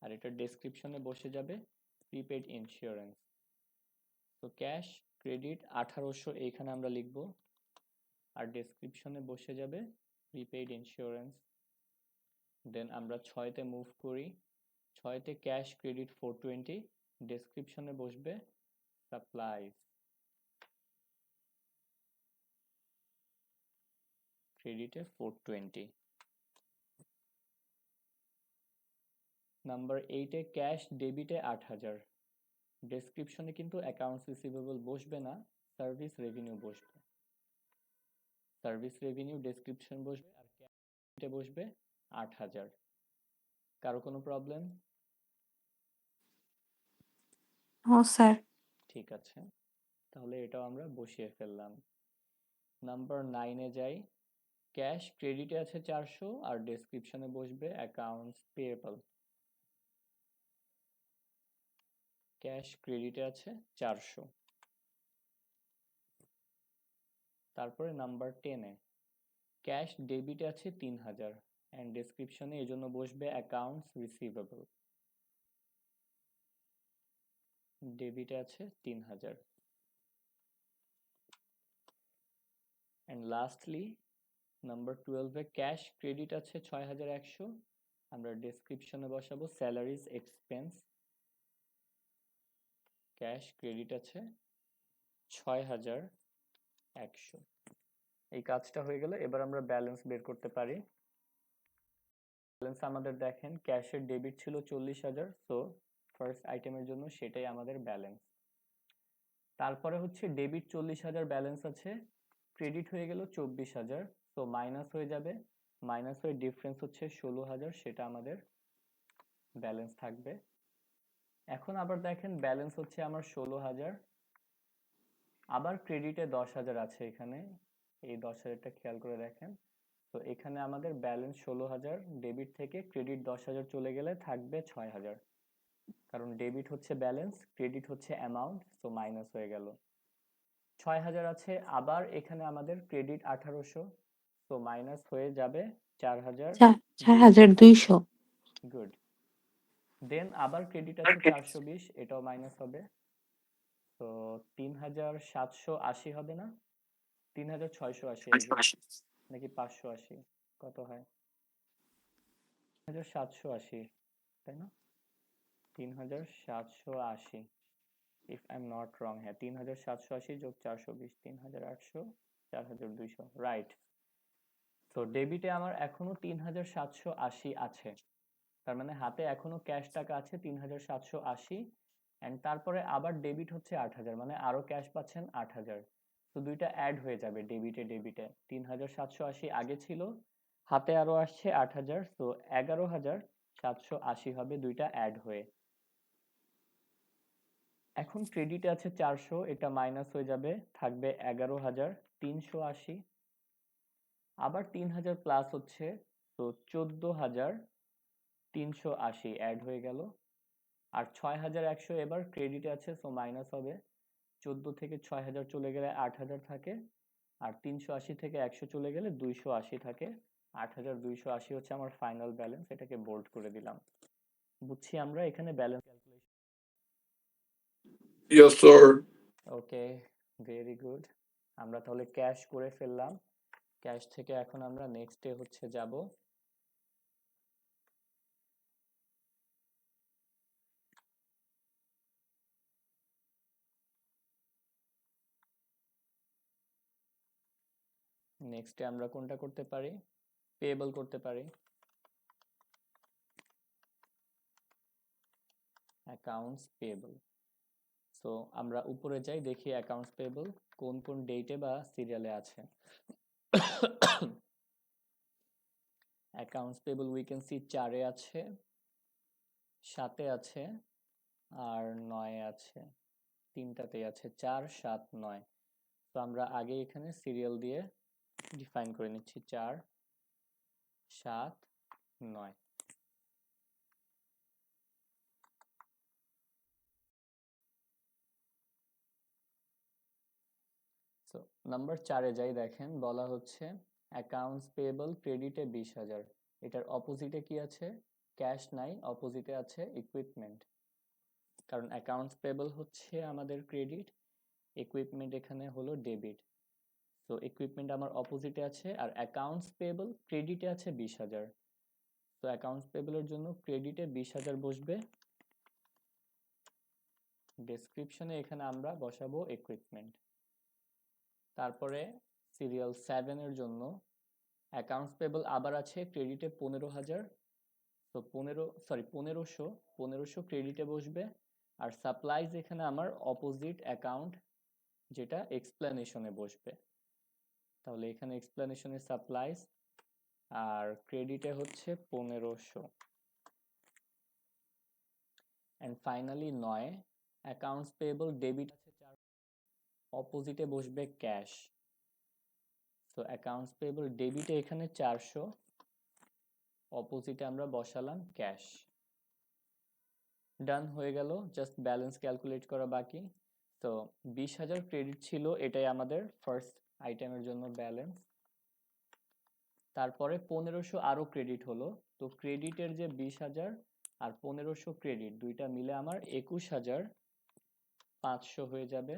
আর এটা ডেসক্রিপশনে বসে যাবে প্রিপেড ইন্স্যুরেন্স। তো ক্যাশ ক্রেডিট 1800 এইখানে আমরা লিখব, আর ডেসক্রিপশনে বসে যাবে প্রিপেড ইন্স্যুরেন্স। দেন আমরা 6তে মুভ করি। 6তে ক্যাশ ক্রেডিট 420, ডেসক্রিপশনে বসবে সাপ্লাইজ, ক্রেডিটে 420। নাম্বার 8এ ক্যাশ ডেবিটে 8000, ডেসক্রিপশনে কিন্তু অ্যাকাউন্টস রিসিভেবল বসবে না, সার্ভিস রেভিনিউ বসবে। সার্ভিস রেভিনিউ ডেসক্রিপশন বসবে, আর ক্যাশে বসবে 8000। কারো কোনো প্রবলেম? ও স্যার। ঠিক আছে, তাহলে এটাও আমরা বসিয়ে ফেললাম। নাম্বার 9এ যাই। ক্যাশ ক্রেডিটে আছে 400, আর ডেসক্রিপশনে বসবে অ্যাকাউন্টস পেয়েবল। ক্যাশ ক্রেডিটে আছে 400। তারপরে নাম্বার 10এ ক্যাশ ডেবিটে আছে 3000, অ্যান্ড ডেসক্রিপশনে এই জন্য বসবে অ্যাকাউন্টস রিসিভেবল, ডেবিটে আছে 3000। অ্যান্ড লাস্টলি নাম্বার 12এ ক্যাশ ক্রেডিট আছে 6100, আমরা ডেসক্রিপশনে বসাবো স্যালারিজ এক্সপেন্স। ক্যাশ ক্রেডিট আছে 6100। এই কাজটা হয়ে গেলে এবার আমরা ব্যালেন্স বের করতে পারি। ব্যালেন্স আমাদের দেখেন, ক্যাশের ডেবিট ছিল 40,000, সো ফার্স্ট আইটেমের জন্য সেটাই আমাদের ব্যালেন্স। তারপরে হচ্ছে ডেবিট 40,000 ব্যালেন্স আছে, ক্রেডিট হয়ে গেল 24,000, সো মাইনাস হয়ে যাবে, মাইনাস হয়ে ডিফারেন্স হচ্ছে 16,000, সেটা আমাদের ব্যালেন্স থাকবে। এখন আবার দেখেন ব্যালেন্স হচ্ছে আমার 16,000, আবার ক্রেডিটে 10,000 আছে এখানে, এই 10,000টা খেয়াল করে দেখেন। তো এখানে আমাদের ব্যালেন্স 16,000, ডেবিট থেকে ক্রেডিট 10,000 চলে গেলে থাকবে 6,000, কারণ ডেবিট হচ্ছে ব্যালেন্স, ক্রেডিট হচ্ছে অ্যামাউন্ট, তো মাইনাস হয়ে গেল। 6,000 আছে, আবার এখানে আমাদের ক্রেডিট 1800, তো মাইনাস হয়ে যাবে 4,200। 4200। গুড। দেন আবার ক্রেডিট আছে 420, এটাও মাইনাস হবে, তো 3,780 হবে না, 3,680 এই যে, নাকি 580, কত হয়, 3,780, তাই না? 3,780, if I am not wrong, হ্যাঁ 3,780 যোগ 420, 3,800, 4,200, রাইট। তো ডেবিটে আমার এখনো 3,780 আছে, তার মানে হাতে এখনো ক্যাশ টাকা আছে 3,780, অ্যান্ড তারপরে আবার ডেবিট হচ্ছে 8,000, মানে আরো ক্যাশ পাচ্ছেন 8,000। তো দুইটা অ্যাড হয়ে যাবে ডেবিটে ডেবিটে, 3,780 আগে ছিল, হাতে আরো আসছে 8,000, তো 11,780 হবে দুইটা অ্যাড হয়ে। এখন ক্রেডিটে আছে 400, এটা মাইনাস হয়ে যাবে, থাকবে 11,380, আবার 3,000 প্লাস হচ্ছে, তো 14,380 অ্যাড হয়ে গেল, আর 6,100 এবার ক্রেডিটে আছে, সো মাইনাস হবে, 14 থেকে 6,000 চলে গেলে 8,000 থাকে, আর 380 থেকে 100 চলে গেলে 280 থাকে। 8,280 হচ্ছে আমার ফাইনাল ব্যালেন্স, এটাকে বোল্ড করে দিলাম। বুঝছি আমরা এখানে ব্যালেন্স ক্যালকুলেশন। Yes, sir. ওকে, ভেরি গুড। আমরা তাহলে ক্যাশ করে ফেললাম। ক্যাশ থেকে এখন আমরা নেক্সটে হচ্ছে যাব নেক্সটে আমরা কোনটা করতে পারি, পেয়েবল করতে পারি, অ্যাকাউন্টস পেয়েবল। সো আমরা উপরে যাই, দেখি অ্যাকাউন্টস পেয়েবল কোন কোন ডেটে বা সিরিয়ালে আছে। Accounts payable we can see 4-এ আছে, 7-এ আছে, আর 9-এ আছে। তিনটাতেই আছে, 4, 7, 9। তো আমরা আগে এখানে সিরিয়াল দিয়ে ডিফাইন করে নিচ্ছি 4, 7, 9। সো নাম্বার 4-এ যাই, দেখেন বলা হচ্ছে অ্যাকাউন্টস পেয়েবল ক্রেডিটে 20,000। এটার অপোজিটে কি আছে? ক্যাশ নাই, অপোজিটে আছে ইকুইপমেন্ট। কারণ অ্যাকাউন্টস পেয়েবল হচ্ছে আমাদের ক্রেডিট, ইকুইপমেন্ট এখানে হলো ডেবিট। তো ইকুইপমেন্ট আমার অপোজিটে আছে, আর অ্যাকাউন্টস পেয়েবল ক্রেডিটে আছে 20,000। তো অ্যাকাউন্টস পেয়েবলের জন্য ক্রেডিটে 20,000 বসবে, ডেসক্রিপশনে এখানে আমরা বসাবো ইকুইপমেন্ট। তারপরে সিরিয়াল 7 এর জন্য অ্যাকাউন্টস পেয়েবল আবার আছে ক্রেডিটে 15,000। তো 1500 ক্রেডিটে বসবে। আর সাপ্লাইজ এখানে আমার অপোজিট অ্যাকাউন্ট, যেটা এক্সপ্লেনেশনে বসবে। তাহলে এখানে এক্সপ্লেনেশনে সাপ্লাইজ, আর ক্রেডিটে হচ্ছে 1500। And finally 9 accounts payable debit আছে 4, অপোজিটে বসবে ক্যাশ। তো অ্যাকাউন্টস পেয়েবল ডেবিটে এখানে 400, অপোজিটে আমরা বসালাম ক্যাশ। ডান হয়ে গেল, জাস্ট ব্যালেন্স ক্যালকুলেট করা বাকি। তো 20,000 ক্রেডিট ছিল, এটাই আমাদের ফার্স্ট আইটেমের জন্য ব্যালেন্স। তারপরে 1500 আরো ক্রেডিট হলো। তো ক্রেডিটের যে 20,000 আর 1500 ক্রেডিট, দুইটা মিলে আমার 21,500 হয়ে যাবে,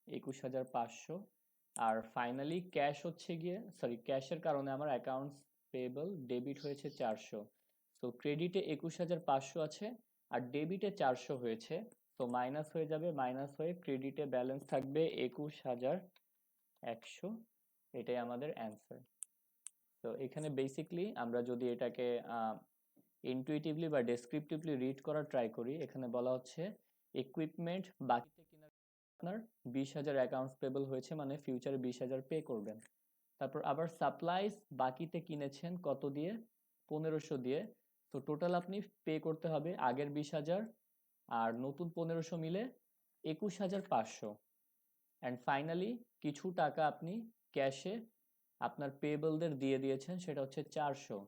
21,500। আর ফাইনালি ক্যাশ হচ্ছে গিয়ে, সরি, ক্যাশের কারণে আমার অ্যাকাউন্টস পেয়েবল ডেবিট হয়েছে 400। তো ক্রেডিটে 21,500 আছে, আর ডেবিটে 400 হয়েছে। তো মাইনাস হয়ে যাবে, মাইনাস হয়ে ক্রেডিটে ব্যালেন্স থাকবে 21,100। এটাই আমাদের অ্যান্সার। তো এখানে বেসিকলি আমরা যদি এটাকে ইনটুইটিভলি বা ডেসক্রিপটিভলি রিড করার ট্রাই করি, এখানে বলা হচ্ছে ইকুইপমেন্ট বাকিতে কেনার আপনার 20,000 অ্যাকাউন্টস পেবল হয়েছে, মানে ফিউচারে 20,000 পে করবেন। তারপর আবার সাপ্লাইজ বাকিতে কিনেছেন কত দিয়ে? 1500 দিয়ে। তো টোটাল আপনি পে করতে হবে আগের 20,000 আর নতুন 1500 মিলে 21,500। অ্যান্ড ফাইনালি কিছু টাকা আপনি ক্যাশে আপনার পেয়েবলদের দিয়ে দিয়েছেন, সেটা হচ্ছে 400।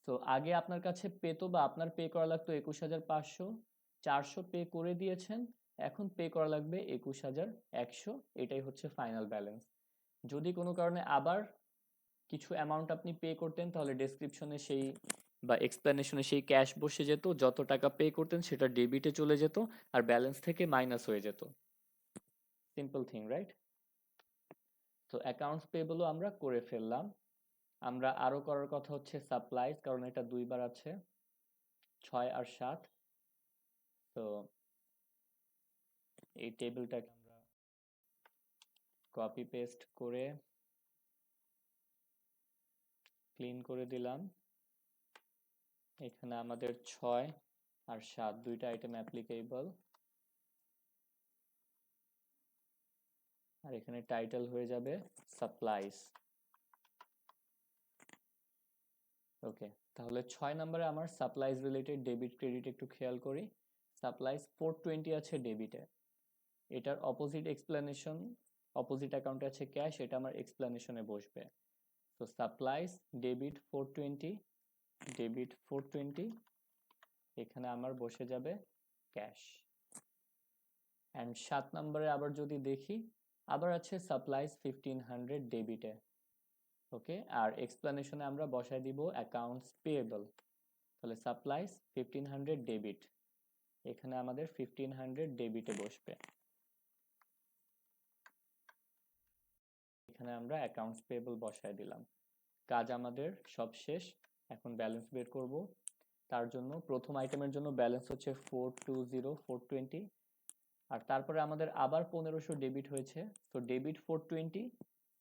তো আগে আপনার কাছে পেতো বা আপনার পে করা লাগতো 21,500, 400 পে করে দিয়েছেন, এখন পে করা লাগবে 21,100। এটাই হচ্ছে ফাইনাল ব্যালেন্স। যদি কোনো কারণে আবার কিছু অ্যামাউন্ট আপনি পে করতেন, তাহলে ডেসক্রিপশনে সেই বা এক্সপ্লেনেশনে সেই ক্যাশ বসে যেত, যত টাকা পে করতেন সেটা ডেবিটে চলে যেত, আর ব্যালেন্স থেকে মাইনাস হয়ে যেত। Simple thing, right? তো অ্যাকাউন্টস পেয়েবলও আমরা করে ফেললাম। আমরা আরো করার কথা হচ্ছে সাপ্লাইজ, কারণ এটা দুইবার আছে, 6 আর 7। তো এই টেবিলটাকে আমরা কপি পেস্ট করে ক্লিন করে দিলাম। এখানে আমাদের 6 আর 7 দুইটা আইটেম অ্যাপ্লিকেবল, আর এখানে টাইটেল হয়ে যাবে সাপ্লাইজ। ওকে, তাহলে 6 নম্বরে আমার সাপ্লাইজ রিলেটেড ডেবিট ক্রেডিট একটু খেয়াল করি। সাপ্লাইজ 420 আছে ডেবিটে, এটার অপোজিট এক্সপ্লেনেশন, অপোজিট অ্যাকাউন্টে আছে ক্যাশ, এটা আমার এক্সপ্লেনেশনে বসবে। তো সাপ্লাইজ ডেবিট 420, ডেবিট 420, এখানে আমার বসে যাবে ক্যাশ। অ্যান্ড 7 নম্বরে আবার যদি দেখি, আবার আছে সাপ্লাইজ 1500 ডেবিটে। ওকে, আর এক্সপ্লেনেশনে আমরা বসায় দিব অ্যাকাউন্টস পেয়েবল। তাহলে সাপ্লাইজ 1500 ডেবিট, এখানে আমাদের 1500 ডেবিটে বসবে। এখানে আমরা অ্যাকাউন্টস পেয়েবল বসায় দিলাম। কাজ আমাদের সব শেষ, এখন ব্যালেন্স বের করব। তার জন্য প্রথম আইটেমের জন্য ব্যালেন্স হচ্ছে 420, 420। আর তারপরে আমাদের আবার 1500 ডেবিট হয়েছে। তো ডেবিট 420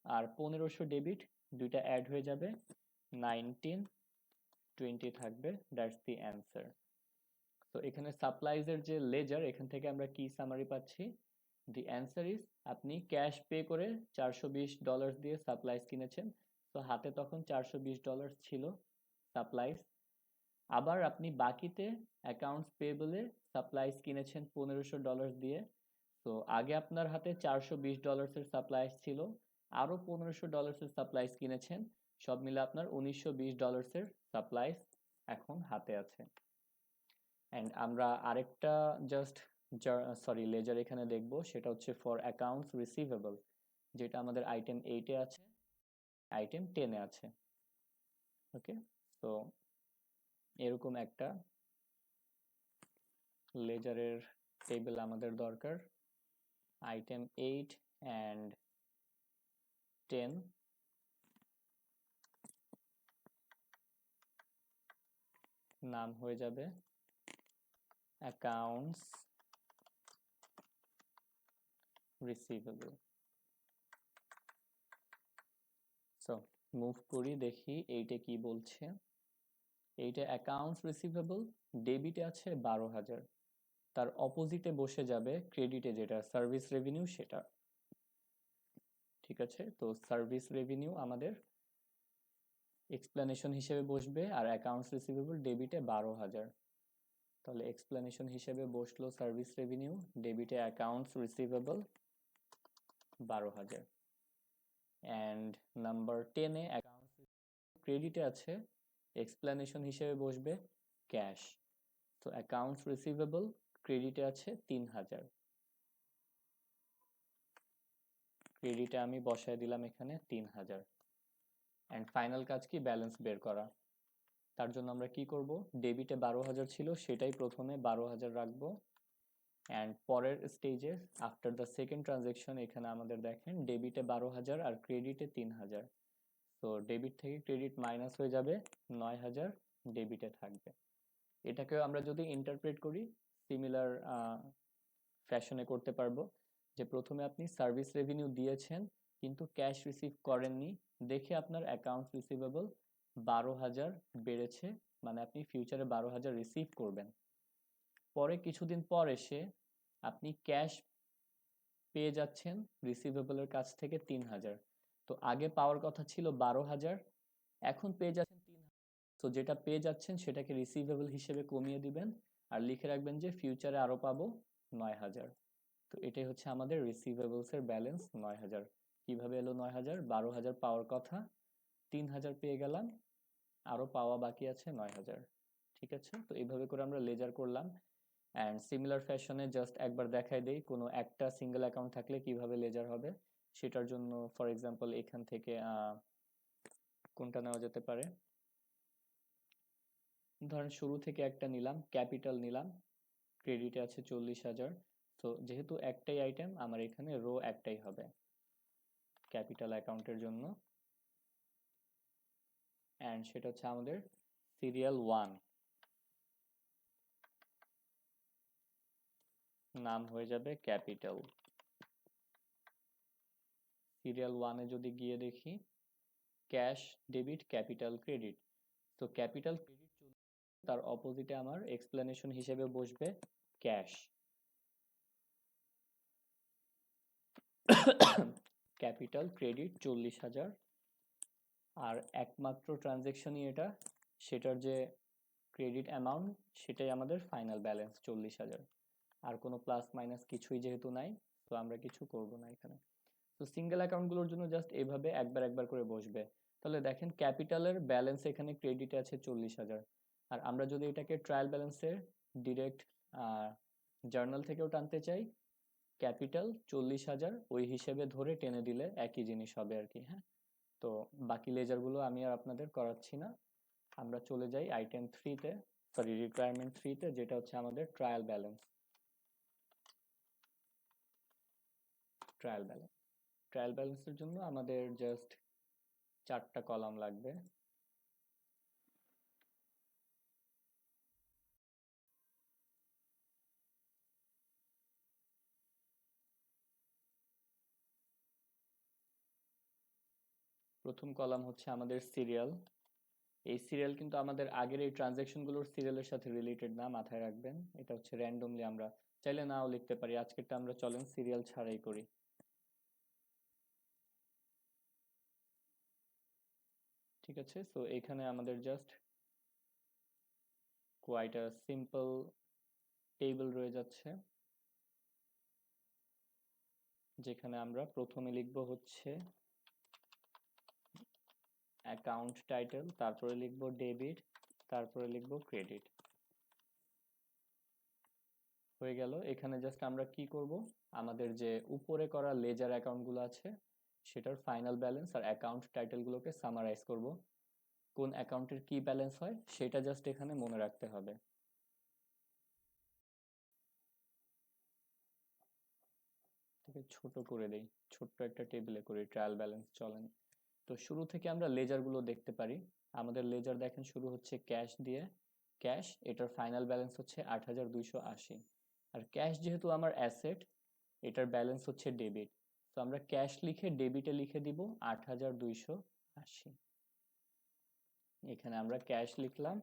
আর 1500 ডেবিট দুইটা অ্যাড হয়ে যাবে, 1920 থাকবে। That's the answer. তো এখানে সাপ্লাইজ এর যে লেজার, এখান থেকে আমরা কি সামারি পাচ্ছি? দি অ্যান্সার ইজ, আপনি ক্যাশ পে করে $420 দিয়ে সাপ্লাইজ কিনেছেন। তো হাতে তখন $420 ছিল সাপ্লাইজ। আবার আপনি বাকিতে অ্যাকাউন্টস পেয়েবলে সাপ্লাইজ কিনেছেন $1500 দিয়ে। তো আগে আপনার হাতে $420 সাপ্লাইজ ছিল, আরো $1500 সাপ্লাইজ কিনেছেন, সব মিলে আপনার $1920 সাপ্লাইজ এখন হাতে আছে। অ্যান্ড আমরা আরেকটা জাস্ট লেজার এখানে দেখব, সেটা হচ্ছে ফর অ্যাকাউন্টস রিসিভেবল, যেটা আমাদের আইটেম 8-এ আছে, আইটেম 10-এ আছে। ওকে, তো এরকম একটা লেজারের টেবিল আমাদের দরকার, আইটেম 8 অ্যান্ড 10। নাম হয়ে যাবে অ্যাকাউন্টস রিসিভেবল। সো মুভ করি, দেখি এইটা কি বলছে। এইটা অ্যাকাউন্টস রিসিভেবল, ডেবিটে আছে 12,000, তার অপোজিটে বসে যাবে ক্রেডিটে যেটা সার্ভিস রেভিনিউ সেটা। ঠিক আছে, তো সার্ভিস রেভিনিউ আমাদের এক্সপ্লেনেশন হিসেবে বসবে, আর অ্যাকাউন্টস রিসিভেবল ডেবিটে 12,000। তাহলে এক্সপ্লেনেশন হিসেবে বসলো সার্ভিস রেভিনিউ, ডেবিটে অ্যাকাউন্টস রিসিভেবল 12,000। অ্যান্ড নাম্বার 10-এ অ্যাকাউন্টস ক্রেডিটে আছে, এক্সপ্লেনেশন হিসেবে বসবে ক্যাশ। তো অ্যাকাউন্টস রিসিভেবল ক্রেডিটে আছে 3,000, ক্রেডিটে আমি বসায় দিলাম এখানে 3,000। অ্যান্ড ফাইনাল কাজ কি? ব্যালেন্স বের করা। তার জন্য আমরা কি করব? ডেবিটে 12,000 ছিল, সেটাই প্রথমে 12,000 রাখবো। অ্যান্ড পরের স্টেজে আফটার দ্য সেকেন্ড ট্রানজেকশন, এখানে আমাদের দেখেন ডেবিটে 12,000 আর ক্রেডিটে 3,000। তো ডেবিট থেকে ক্রেডিট মাইনাস হয়ে যাবে, 9,000 ডেবিটে থাকবে। এটাকেও আমরা যদি ইন্টারপ্রেট করি সিমিলার ফ্যাশনে করতে পারবো, যে প্রথমে আপনি সার্ভিস রেভিনিউ দিয়েছেন কিন্তু ক্যাশ রিসিভ করেননি, দেখে আপনার অ্যাকাউন্টস রিসিভেবল 12,000 বেড়েছে, মানে আপনি ফিউচারে 12,000 রিসিভ করবেন। পরে কিছুদিন পর এসে আপনি ক্যাশ পেয়ে যাচ্ছেন রিসিভেবলের কাছ থেকে 3,000। তো আগে পাওয়ার কথা ছিল 12,000, এখন পেয়ে যাচ্ছেন 3,000। তো যেটা পেয়ে যাচ্ছেন সেটাকে রিসিভেবল হিসেবে কমিয়ে দিবেন, আর লিখে রাখবেন যে ফিউচারে আরো পাবো 9,000। তো এটাই হচ্ছে আমাদের রিসিভেবলস এর ব্যালেন্স 9,000। কিভাবে এলো 9,000? 12,000 পাওয়ার কথা, 3,000 পেয়ে গেলাম, আরো পাওয়া বাকি আছে 9,000। ঠিক আছে, তো এইভাবে করে আমরা লেজার করলাম। অ্যান্ড সিমিলার ফ্যাশনে জাস্ট একবার দেখাই দেই কোনো একটা সিঙ্গেল অ্যাকাউন্ট থাকলে কিভাবে লেজার হবে। সেটার জন্য ফর এক্সাম্পল এখান থেকে কোনটা নেওয়া যেতে পারে? ধরেন শুরু থেকে একটা নিলাম, ক্যাপিটাল নিলাম, ক্রেডিটে আছে 40,000। তো যেহেতু একটাই আইটেম, আমার এখানে রো একটাই হবে ক্যাপিটাল অ্যাকাউন্টের জন্য, অ্যান্ড সেটা হচ্ছে আমাদের সিরিয়াল 1, নাম হয়ে যাবে ক্যাপিটাল। সিরিয়াল 1-এ যদি গিয়ে দেখি ক্যাশ ডেবিট ক্যাপিটাল ক্রেডিট, তো ক্যাপিটাল ক্রেডিট তার অপোজিটে আমার এক্সপ্লেনেশন হিসেবে বসবে ক্যাশ। ক্যাপিটাল ক্রেডিট 40,000, আর একমাত্র ট্রানজেকশনই এটা, সেটার যে ক্রেডিট অ্যামাউন্ট সেটাই আমাদের ফাইনাল ব্যালেন্স 40,000। আর কোনো প্লাস মাইনাস কিছুই যেহেতু নাই, তো আমরা কিছু করব না এখানে। তো সিঙ্গেল অ্যাকাউন্টগুলোর জন্য জাস্ট এইভাবে একবার একবার করে বসবে। তাহলে দেখেন ক্যাপিটালের ব্যালেন্স এখানে ক্রেডিটে আছে 40,000, আর আমরা যদি এটাকে ট্রায়াল ব্যালেন্সের ডিরেক্ট জার্নাল থেকেও টানতে চাই, ক্যাপিটাল 40,000 ওই হিসেবে ধরে টেনে দিলে একই জিনিস হবে আর কি। হ্যাঁ, তো বাকি লেজারগুলো আমি আর আপনাদের করাচ্ছি না, আমরা চলে যাই আইটেম 3-তে, সরি রিকোয়ারমেন্ট 3-তে, যেটা হচ্ছে আমাদের trial balance. Trial balance, trial ব্যালেন্সের জন্য আমাদের জাস্ট 4টা কলাম লাগবে। প্রথম কলাম হচ্ছে আমাদের সিরিয়াল, এই সিরিয়াল কিন্তু আমাদের আগের এই ট্রানজ্যাকশনগুলোর সিরিয়ালের সাথে রিলেটেড না, মাথায় রাখবেন। এটা হচ্ছে র্যান্ডমলি আমরা চাইলে নাও লিখতে পারি। আজকেরটা আমরা চলেন সিরিয়াল ছাড়াই করি। ঠিক আছে, সো এখানে আমাদের just quite a simple table রয়ে যাচ্ছে, যেখানে আমরা প্রথমে লিখব হচ্ছে অ্যাকাউন্ট টাইটেল, তারপরে লিখব ডেবিট, তারপরে লিখব ক্রেডিট। হয়ে গেল। এখানে জাস্ট আমরা কি করব, আমাদের যে উপরে করা লেজার অ্যাকাউন্টগুলো আছে সেটার ফাইনাল ব্যালেন্স আর অ্যাকাউন্ট টাইটেলগুলোকে সামারাইজ করব। কোন অ্যাকাউন্টের কি ব্যালেন্স হয় সেটা জাস্ট এখানে মনে রাখতে হবে। থেকে ছোট করে দেই, ছোট্ট একটা টেবিলে করি, ট্রায়াল ব্যালেন্স চলেন। তো শুরু থেকে আমরা লেজারগুলো দেখতে পারি। আমাদের লেজার দেখেন শুরু হচ্ছে ক্যাশ দিয়ে, ক্যাশ এটার ফাইনাল ব্যালেন্স হচ্ছে ৮,২৮০। আর ক্যাশ যেহেতু আমার অ্যাসেট, এটার ব্যালেন্স হচ্ছে ডেবিট, তো আমরা ক্যাশ লিখে ডেবিটে লিখে দিব ৮,২৮০। এখানে আমরা ক্যাশ লিখলাম,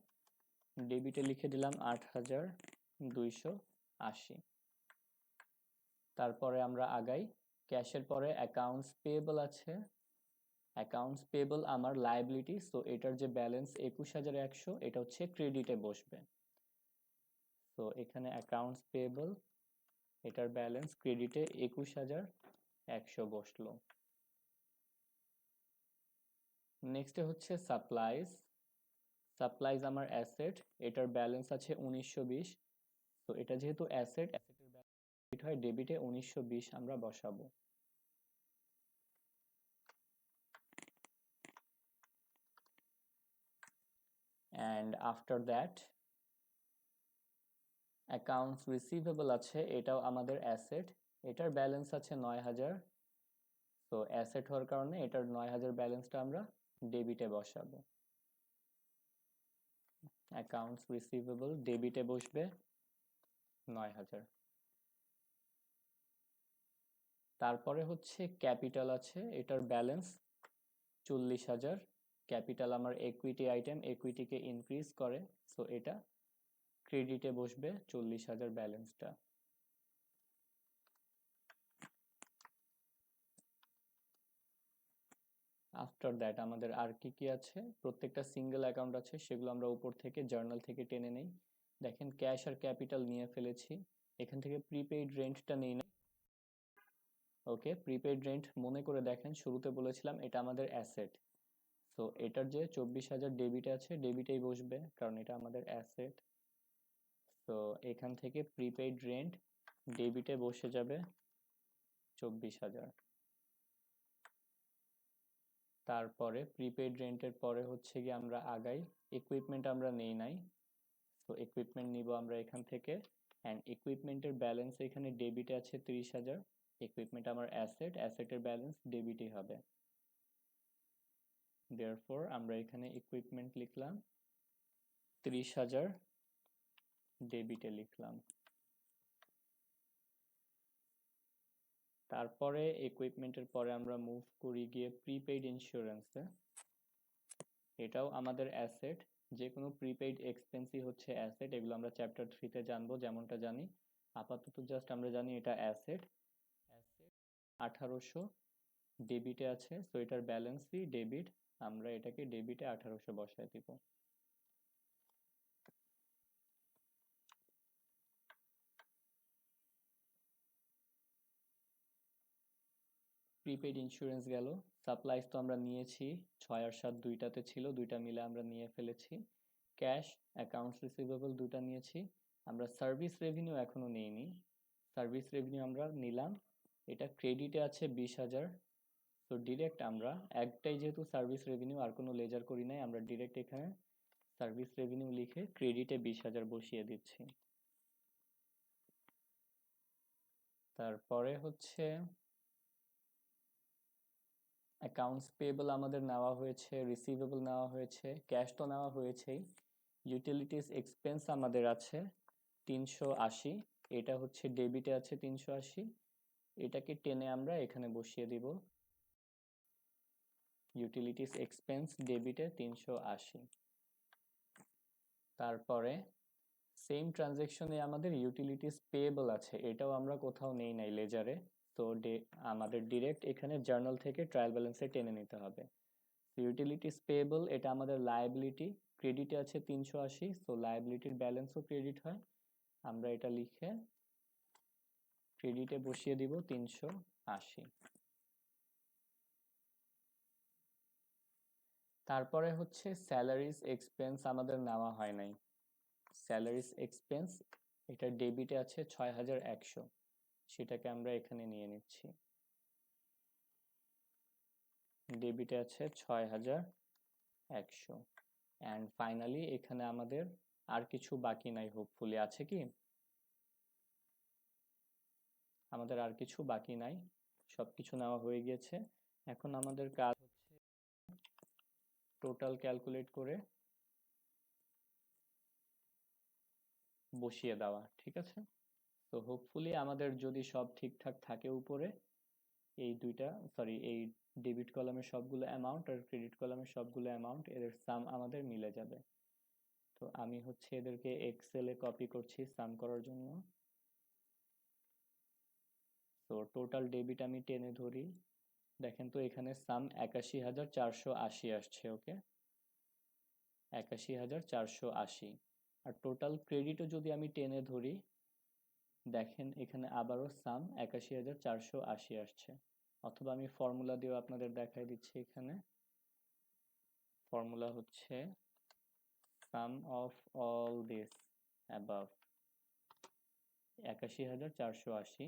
ডেবিটে লিখে দিলাম ৮,২৮০। তারপরে আমরা আগাই, ক্যাশের পরে অ্যাকাউন্টস পেয়েবল আছে, অ্যাকাউন্টস পেয়েবল আমার লায়াবিলিটি, সো এটার যে ব্যালেন্স ২১,১০০ এটা হচ্ছে ক্রেডিটে বসবে। তো এখানে অ্যাকাউন্টস পেয়েবল, এটার ব্যালেন্স ক্রেডিটে ২১,১০০ বসলো। নেক্সটে হচ্ছে সাপ্লাইজ, সাপ্লাইজ আমার অ্যাসেট, এটার ব্যালেন্স আছে ১৯২০। তো এটা যেহেতু অ্যাসেট, অ্যাসেটের ব্যালেন্স হয় ডেবিটে ১৯২০ আমরা বসাবো। And after that accounts receivable আছে, এটাও আমাদের অ্যাসেট, এটার ব্যালেন্স আছে ৯,০০০। তো অ্যাসেট হওয়ার কারণে এটার ৯,০০০ ব্যালেন্সটা আমরা ডেবিটে বসাবো। অ্যাকাউন্টস রিসিভেবল ডেবিটে বসবে ৯,০০০। তারপরে হচ্ছে ক্যাপিটাল আছে, এটার ব্যালেন্স ৪০,০০০। ক্যাপিটাল আমার ইকুইটি আইটেম, ইকুইটিকে ইনক্রিজ করে, সো এটা ক্রেডিটে বসবে ৪০,০০০ ব্যালেন্সটা। আফটার দ্যাট আমাদের আর কি কি আছে, প্রত্যেকটা সিঙ্গেল অ্যাকাউন্ট আছে, সেগুলো আমরা উপর থেকে জার্নাল থেকে টেনে নেই। দেখেন ক্যাশ আর ক্যাপিটাল নিয়ে ফেলেছি, এখান থেকে প্রিপেইড রেন্টটা নেই না। ওকে, প্রিপেইড রেন্ট মনে করে দেখেন, শুরুতে বলেছিলাম এটা আমাদের অ্যাসেট, সো এটার যে ২৪,০০০ ডেবিটে আছে ডেবিটেই বসবে, কারণ এটা আমাদের অ্যাসেট। তো এখান থেকে প্রিপেইড রেন্ট ডেবিটে বসে যাবে ২৪,০০০। তারপরে প্রিপেইড রেন্টের পরে হচ্ছে গিয়ে আমরা আগাই, ইকুইপমেন্ট আমরা নেই নাই, তো ইকুইপমেন্ট নিব আমরা এখান থেকে। অ্যান্ড ইকুইপমেন্টের ব্যালেন্স এখানে ডেবিটে আছে ৩০,০০০। ইকুইপমেন্ট আমার অ্যাসেট, অ্যাসেটের ব্যালেন্স ডেবিটই হবে। দেয়ারফর আমরা এখানে ইকুইপমেন্ট লিখলাম ৩০,০০০, ডেবিটে লিখলাম। তারপরে ইকুইপমেন্টের পরে আমরা মুভ করি গিয়ে প্রিপেইড ইন্স্যুরেন্সে, এটাও আমাদের অ্যাসেট। যে কোনো প্রিপেইড এক্সপেন্সই হচ্ছে অ্যাসেট, এগুলো আমরা চ্যাপ্টার 3-তে জানবো, যেমনটা জানি। আপাতত জাস্ট আমরা জানি এটা অ্যাসেট। অ্যাসেট ১৮০০ ডেবিটে আছে, সো এটার ব্যালেন্সই ডেবিট, আমরা এটাকে ডেবিটে ১৮০০ বসায় দিব। প্রিপেইড ইন্স্যুরেন্স গেল। সাপ্লাইজ তো আমরা নিয়েছি, ৬ আর ৭ দুইটাতে ছিল, দুইটা মিলে আমরা নিয়ে ফেলেছি। ক্যাশ, অ্যাকাউন্টস রিসিভেবল দুটা নিয়েছি। আমরা সার্ভিস রেভিনিউ এখনো নেইনি, সার্ভিস রেভিনিউ আমরা নিলাম, এটা ক্রেডিটে আছে ২০,০০০। তো ডিরেক্ট আমরা একটাই যেহেতু সার্ভিস রেভিনিউ, আর কোনো লেজার করি নাই, আমরা ডিরেক্ট এখানে সার্ভিস রেভিনিউ লিখে ক্রেডিটে ২০,০০০ বসিয়ে দিচ্ছি। তারপরে হচ্ছে অ্যাকাউন্টস পেয়েবল আমাদের নেওয়া হয়েছে, রিসিভেবল নেওয়া হয়েছে, ক্যাশ তো নেওয়া হয়েছেই। ইউটিলিটিস এক্সপেন্স আমাদের আছে ৩৮০, এটা হচ্ছে ডেবিটে আছে ৩৮০, এটাকে টেনে আমরা এখানে বসিয়ে দিব, ইউটিলিটিস এক্সপেন্স ডেবিটে ৩৮০। তারপরে সেম ট্রানজেকশনে আমাদের ইউটিলিটিস পেয়েবল আছে, এটাও আমরা কোথাও নেই নাই লেজারে। তো আমাদের ডিরেক্ট এখানে জার্নাল থেকে ট্রায়াল ব্যালেন্সে টেনে নিতে হবে। ইউটিলিটিস পেয়েবল এটা আমাদের লায়াবিলিটি, ক্রেডিটে আছে 380, সো লায়াবিলিটির ব্যালেন্সও ক্রেডিট হয়। আমরা এটা লিখে ক্রেডিটে বসিয়ে দিব 380। তারপরে হচ্ছে স্যালারিজ এক্সপেন্স আমাদের নেওয়া হয় নাই। স্যালারিজ এক্সপেন্স এটা ডেবিটে আছে 6100, সেটাকে আমরা এখানে নিয়ে নিচ্ছি। ডেবিটে আছে 6100। অ্যান্ড ফাইনালি এখানে আমাদের আর কিছু বাকি নাই, হোপফুলি। আছে কি? আমাদের আর কিছু বাকি নাই, সবকিছু নেওয়া হয়ে গিয়েছে। এখন আমাদের কাজ হচ্ছে টোটাল ক্যালকুলেট করে বসিয়ে দেওয়া, ঠিক আছে? তো হোপফুলি আমাদের যদি সব ঠিকঠাক থাকে উপরে, এই এই ডেবিট কলামের সবগুলো অ্যামাউন্ট আর ক্রেডিট কলামের সবগুলো অ্যামাউন্ট, এদের সাম আমাদের মিলে যাবে। তো আমি হচ্ছে এদেরকে এক্সেলে কপি করছি সাম করার জন্য। তো টোটাল ডেবিট আমি টেনে ধরি, দেখেন তো এখানে সাম ৮১,৪৮০ আসছে। ওকে, ৮১,৪৮০। আর টোটাল ক্রেডিটও যদি আমি টেনে ধরি, দেখেন এখানে আবারও সাম ৮১,৪৮০ আসছে। অথবা আমি ফর্মুলা দিয়েও আপনাদের দেখাই দিচ্ছি। এখানে ফর্মুলা হচ্ছে সাম অফ অল দিস অ্যাবাভ ৮১,৪৮০,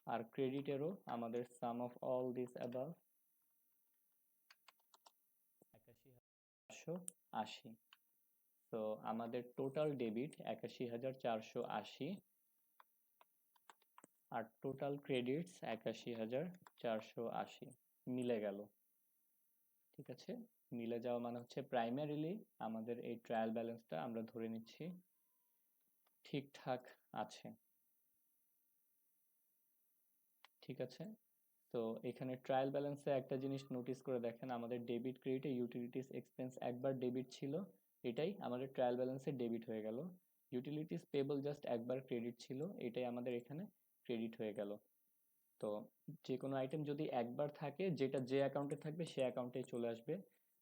আর ক্রেডিটেরও আমাদের সাম অফ অল দিস অ্যাবাভ ৮১,৪৮০। তো আমাদের টোটাল ডেবিট ৮১,৪৮০ আর টোটাল ক্রেডিটস ৮১,৪৮০ মিলে গেল। ঠিক আছে, মিলে যাওয়া মানে হচ্ছে প্রাইমারিলি আমাদের এই ট্রায়াল ব্যালেন্সটা আমরা ধরে নিচ্ছি ঠিকঠাক আছে। ঠিক আছে, তো এখানে ট্রায়াল ব্যালেন্সে একটা জিনিস নোটিস করে দেখেন, আমাদের ডেবিট ক্রেডিটে ইউটিলিটিস এক্সপেন্স একবার ডেবিট ছিল, এটাই আমাদের ট্রায়াল ব্যালেন্সে ডেবিট হয়ে গেল। ইউটিলিটিস পেবল জাস্ট একবার ক্রেডিট ছিল, এটাই আমাদের এখানে ক্রেডিট হয়ে গেল। তো যে কোনো আইটেম যদি একবার থাকে, যেটা যে অ্যাকাউন্টে থাকবে সে অ্যাকাউন্টে চলে আসবে।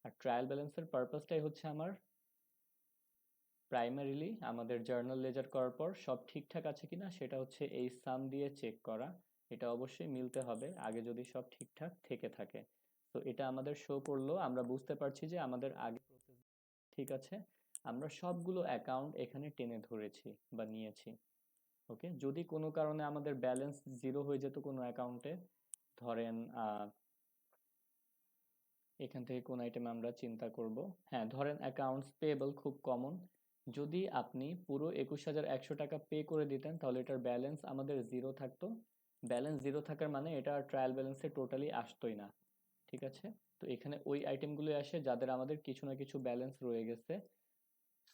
আর ট্রায়াল ব্যালেন্সের পারপাসটাই হচ্ছে আমার প্রাইমারিলি আমাদের জার্নাল লেজার করার পর সব ঠিকঠাক আছে কিনা সেটা হচ্ছে এই সাম দিয়ে চেক করা। এটা অবশ্যই মিলতে হবে আগে যদি সব ঠিকঠাক থেকে থাকে। তো এটা আমাদের শো করলো, আমরা বুঝতে পারছি যে আমাদের আগে প্রসেস ঠিক আছে, আমরা সবগুলো অ্যাকাউন্ট এখানে টেনে ধরেছি বা নিয়েছি। ওকে, যদি কোনো কারণে আমাদের ব্যালেন্স জিরো হয়ে যেত কোনো অ্যাকাউন্টে, ধরেন এখান থেকে কোন আইটেম আমরা চিন্তা করব, হ্যাঁ ধরেন অ্যাকাউন্টস পেয়েবল, খুব কমন। যদি আপনি পুরো ২১,১০০ টাকা পে করে দিতেন তাহলে এটার ব্যালেন্স আমাদের জিরো থাকতো। ব্যালেন্স জিরো থাকার মানে এটা ট্রায়াল ব্যালেন্সে টোটালি আসতোই না। ঠিক আছে, তো এখানে ওই আইটেমগুলো আসে যাদের আমাদের কিছু না কিছু ব্যালেন্স রয়ে গেছে,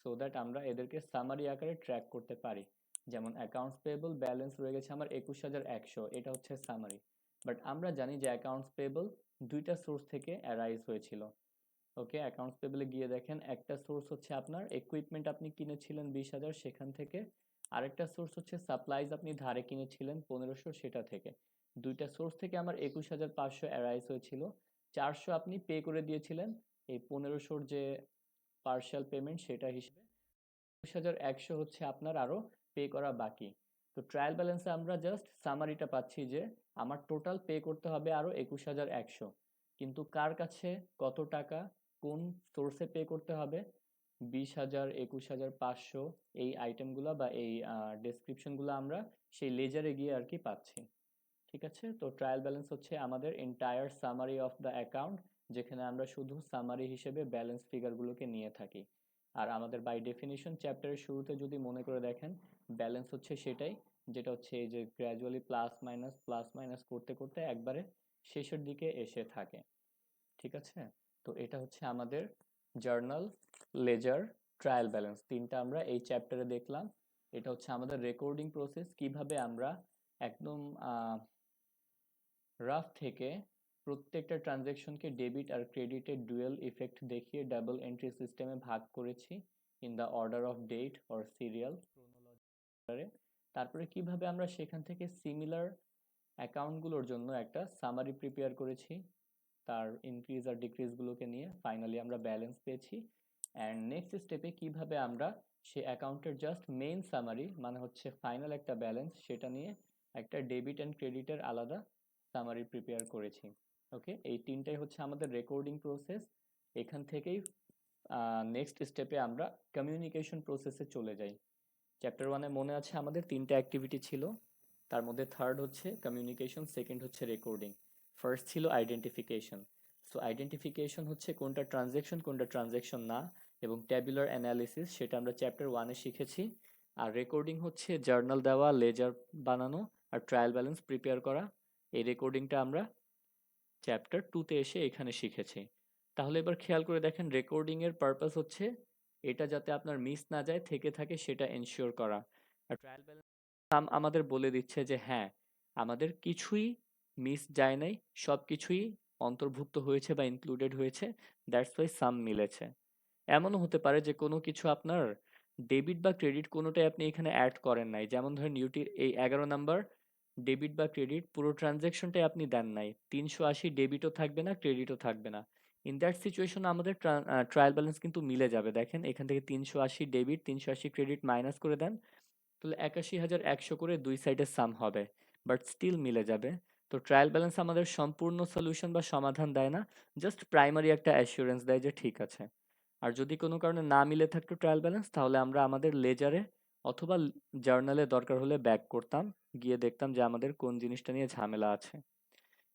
সো দ্যাট আমরা এদেরকে সামারি আকারে ট্র্যাক করতে পারি। যেমন অ্যাকাউন্টস পেয়েবল ব্যালেন্স রয়ে গেছে আমার ২১,১০০, এটা হচ্ছে সামারি। বাট আমরা জানি যে অ্যাকাউন্টস পেয়েবল দুইটা সোর্স থেকে অ্যারাইজ হয়েছিল। ওকে, অ্যাকাউন্টস পেয়েবলে গিয়ে দেখেন একটা সোর্স হচ্ছে আপনার ইকুইপমেন্ট আপনি কিনেছিলেন 20,000, সেখান থেকে। আরেকটা সোর্স হচ্ছে সাপ্লাইজ আপনি ধারে কিনেছিলেন 1500, সেটা থেকে। দুইটা সোর্স থেকে আমার 21,500 অ্যারাইজ হয়েছিল। 400 আপনি পে করে দিয়েছিলেন এই 1500-র যে পার্শিয়াল পেমেন্ট সেটা হিসেবে। ২১,১০০ হচ্ছে আপনার আরো পে করা বাকি। তো ট্রায়াল ব্যালেন্সে আমরা জাস্ট সামারিটা পাচ্ছি যে আমার টোটাল পে করতে হবে আরো ২১,১০০, কিন্তু কার কাছে কত টাকা কোন সোর্সে পে করতে হবে, 20,000, 21,500, এই আইটেমগুলো বা এই ডেসক্রিপশনগুলো আমরা সেই লেজারে গিয়ে আর কি পাচ্ছি। ঠিক আছে, তো ট্রায়াল ব্যালেন্স হচ্ছে আমাদের entire summary of the account, যেখানে আমরা শুধু সামারি হিসেবে ব্যালেন্স ফিগারগুলোকে নিয়ে থাকি। আর আমাদের বাই ডেফিনিশন চ্যাপ্টারের শুরুতে যদি মনে করে দেখেন, ব্যালেন্স হচ্ছে সেটাই, যেটা হচ্ছে এই যে গ্র্যাজুয়ালি প্লাস মাইনাস করতে করতে একবারে শেষের দিকে এসে থাকে। ঠিক আছে, তো এটা হচ্ছে আমাদের জার্নাল, লেজার, ট্রায়াল ব্যালেন্স, তিনটা আমরা এই চ্যাপ্টারে দেখলাম। এটা হচ্ছে আমাদের রেকর্ডিং প্রসেস, কিভাবে আমরা একদম রাফ থেকে প্রত্যেকটা ট্রানজ্যাকশনকে ডেবিট আর ক্রেডিটের ডুয়েল ইফেক্ট দেখিয়ে ডাবল এন্ট্রি সিস্টেমে ভাগ করেছি। In the order of date or serial. তারপরে কিভাবে আমরা সেখান থেকে সিমিলার অ্যাকাউন্টগুলোর জন্য একটা সামারি প্রিপেয়ার করেছি, তার ইনক্রিজ আর ডিক্রিজগুলোকে নিয়ে ফাইনালি আমরা ব্যালেন্স পেয়েছি। অ্যান্ড নেক্সট স্টেপে কিভাবে আমরা সেই অ্যাকাউন্টের জাস্ট মেইন সামারি মানে হচ্ছে ফাইনাল একটা ব্যালেন্স সেটা নিয়ে একটা ডেবিট অ্যান্ড ক্রেডিটের আলাদা সামারি প্রিপেয়ার করেছি। ওকে, এই তিনটাই হচ্ছে আমাদের রেকর্ডিং প্রসেস। এখান থেকেই নেক্সট স্টেপে আমরা কমিউনিকেশন প্রসেসে চলে যাই। চ্যাপ্টার 1-এ মনে আছে আমাদের তিনটা অ্যাক্টিভিটি ছিল, তার মধ্যে থার্ড হচ্ছে কমিউনিকেশন, সেকেন্ড হচ্ছে রেকর্ডিং, ফার্স্ট ছিল আইডেন্টিফিকেশন। সো আইডেন্টিফিকেশন হচ্ছে কোনটা ট্রানজ্যাকশন না, এবং ট্যাবুলার অ্যানালিসিস সেটা আমরা চ্যাপ্টার 1-এ শিখেছি। আর রেকর্ডিং হচ্ছে জার্নাল দেওয়া, লেজার বানানো আর ট্রায়াল ব্যালেন্স প্রিপেয়ার করা। এই রেকর্ডিংটা আমরা চ্যাপ্টার 2-তে এসে এখানে শিখেছি। তাহলে এবার খেয়াল করে দেখেন, রেকর্ডিং এর পারপাস হচ্ছে এটা যাতে আপনার মিস না যায়, থেকে থাকে সেটা এনশিওর করা। আর ট্রায়াল ব্যালেন্স আমাদের বলে দিচ্ছে যে হ্যাঁ, আমাদের কিছুই মিস যায় নাই, সব কিছুই অন্তর্ভুক্ত হয়েছে বা ইনক্লুডেড হয়েছে, দ্যাটস ওয়াই সাম মিলেছে। এমনও হতে পারে যে কোনো কিছু আপনার ডেবিট বা ক্রেডিট কোনোটাই আপনি এখানে অ্যাড করেন নাই, যেমন ধরেন ইউটির এই 11 নাম্বার ডেবিট বা ক্রেডিট পুরো ট্রানজ্যাকশনটাই আপনি দেন নাই, 380 ডেবিটও থাকবে না ক্রেডিটও থাকবে না। ইন দ্যাট সিচুয়েশন আমাদের ট্রায়াল ব্যালেন্স কিন্তু মিলে যাবে। দেখেন এখান থেকে 380 ডেবিট 380 ক্রেডিট মাইনাস করে দেন, তাহলে 81,100 করে দুই সাইডে সাম হবে, বাট স্টিল মিলে যাবে। তো ট্রায়াল ব্যালেন্স আমাদের সম্পূর্ণ সলিউশন বা সমাধান দেয় না, জাস্ট প্রাইমারি একটা অ্যাসিওরেন্স দেয় যে ঠিক আছে। আর যদি কোনো কারণে না মিলে থাকতো ট্রায়াল ব্যালেন্স, তাহলে আমরা আমাদের লেজারে অথবা জার্নালে দরকার হলে ব্যাক করতাম, গিয়ে দেখতাম যে আমাদের কোন জিনিসটা নিয়ে ঝামেলা আছে।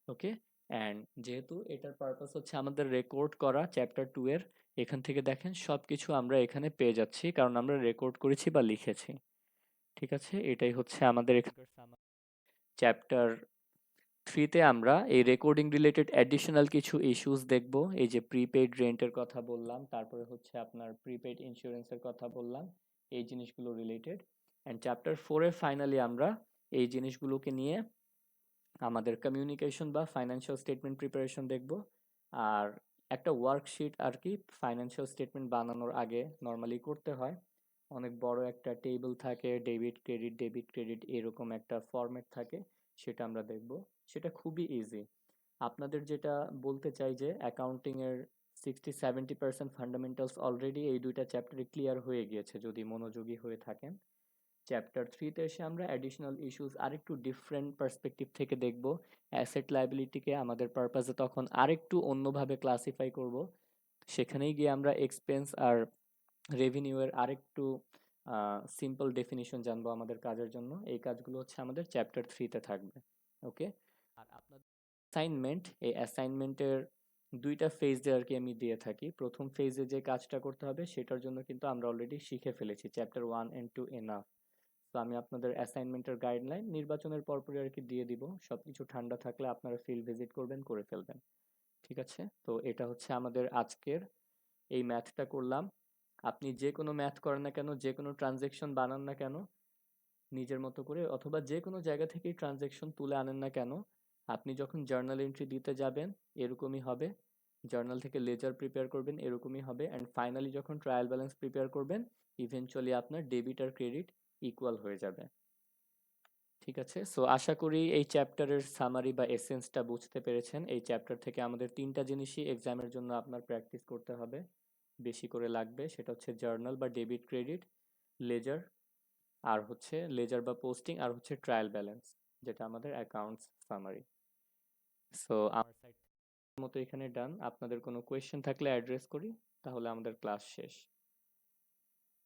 ওকে, অ্যান্ড যেহেতু এটার পারপাস হচ্ছে আমাদের রেকর্ড করা চ্যাপ্টার 2 এর, এখান থেকে দেখেন সব কিছু আমরা এখানে পেয়ে যাচ্ছি কারণ আমরা রেকর্ড করেছি বা লিখেছি। ঠিক আছে, এটাই হচ্ছে আমাদের এখানকার চ্যাপ্টার 3-তে আমরা এই রেকর্ডিং রিলেটেড অ্যাডিশনাল কিছু ইস্যুস দেখব। এই যে প্রিপেইড রেন্টের কথা বললাম, তারপরে হচ্ছে আপনার প্রিপেইড ইন্স্যুরেন্সের কথা বললাম, এই জিনিসগুলো রিলেটেড। অ্যান্ড চ্যাপ্টার 4-এ ফাইনালি আমরা এই জিনিসগুলোকে নিয়ে আমাদের কমিউনিকেশন বা ফাইন্যান্সিয়াল স্টেটমেন্ট প্রিপারেশন দেখব। আর একটা ওয়ার্কশিট আর কি ফাইন্যান্সিয়াল স্টেটমেন্ট বানানোর আগে নর্মালি করতে হয়, অনেক বড় একটা টেবিল থাকে, ডেবিট ক্রেডিট এরকম একটা ফরম্যাট থাকে, সেটা আমরা দেখব। সেটা খুবই ইজি। আপনাদের যেটা বলতে চাই যে অ্যাকাউন্টিং এর 60-70% ফান্ডামেন্টালস অলরেডি এই দুইটা চ্যাপ্টারে ক্লিয়ার হয়ে গিয়েছে যদি মনোযোগী হয়ে থাকেন। চ্যাপ্টার 3-তে এসে আমরা অ্যাডিশনাল ইস্যুস আরেকটু ডিফারেন্ট পার্সপেক্টিভ থেকে দেখব। অ্যাসেট লায়াবিলিটিকে আমাদের পারপাসে তখন আরেকটু অন্যভাবে ক্লাসিফাই করব, সেখানেই গিয়ে আমরা এক্সপেন্স আর রেভিনিউ এর আরেকটু সিম্পল ডেফিনিশন জানবো আমাদের কাজের জন্য। এই কাজগুলো হচ্ছে আমাদের চ্যাপ্টার 3-তে থাকবে। ওকে, আর আপনাদের অ্যাসাইনমেন্ট, এই অ্যাসাইনমেন্টের দুইটা ফেজে আর কি আমি দিয়ে থাকি। প্রথম ফেজে যে কাজটা করতে হবে সেটার জন্য কিন্তু আমরা অলরেডি শিখে ফেলেছি, চ্যাপ্টার 1 and 2 এনাফ। তো আমি আপনাদের অ্যাসাইনমেন্টের গাইডলাইন নির্বাচনের পরপরই আর কি দিয়ে দিব, সবকিছু ঠান্ডা থাকলে আপনারা ফিল্ড ভিজিট করবেন, করে ফেলবেন। ঠিক আছে, তো এটা হচ্ছে আমাদের আজকের এই ম্যাথটা করলাম। আপনি যে কোনো ম্যাথ করেন না কেন, যে কোনো ট্রানজেকশন বানান না কেন নিজের মতো করে, অথবা যে কোনো জায়গা থেকেই ট্রানজেকশন তুলে আনেন না কেন, আপনি যখন জার্নাল এন্ট্রি দিতে যাবেন এরকমই হবে, জার্নাল থেকে লেজার প্রিপেয়ার করবেন এরকমই হবে, অ্যান্ড ফাইনালি যখন ট্রায়াল ব্যালেন্স প্রিপেয়ার করবেন ইভেনচুয়ালি আপনার ডেবিট আর ক্রেডিট ইকুয়াল হয়ে যাবে। ঠিক আছে, সো আশা করি এই চ্যাপ্টারের সামারি বা এসেন্সটা বুঝতে পেরেছেন। এই চ্যাপ্টার থেকে আমাদের তিনটা জিনিসই এক্সামের জন্য আপনার প্র্যাকটিস করতে হবে, বেশি করে লাগবে। সেটা হচ্ছে জার্নাল বা ডেবিট ক্রেডিট, লেজার, আর হচ্ছে লেজার বা পোস্টিং, আর হচ্ছে ট্রায়াল ব্যালেন্স যেটা আমাদের অ্যাকাউন্টস সামারি। সো আমার সাইড মতো এখানে ডান। আপনাদের কোনো কোয়েশ্চেন থাকলে অ্যাড্রেস করি, তাহলে আমাদের ক্লাস শেষ।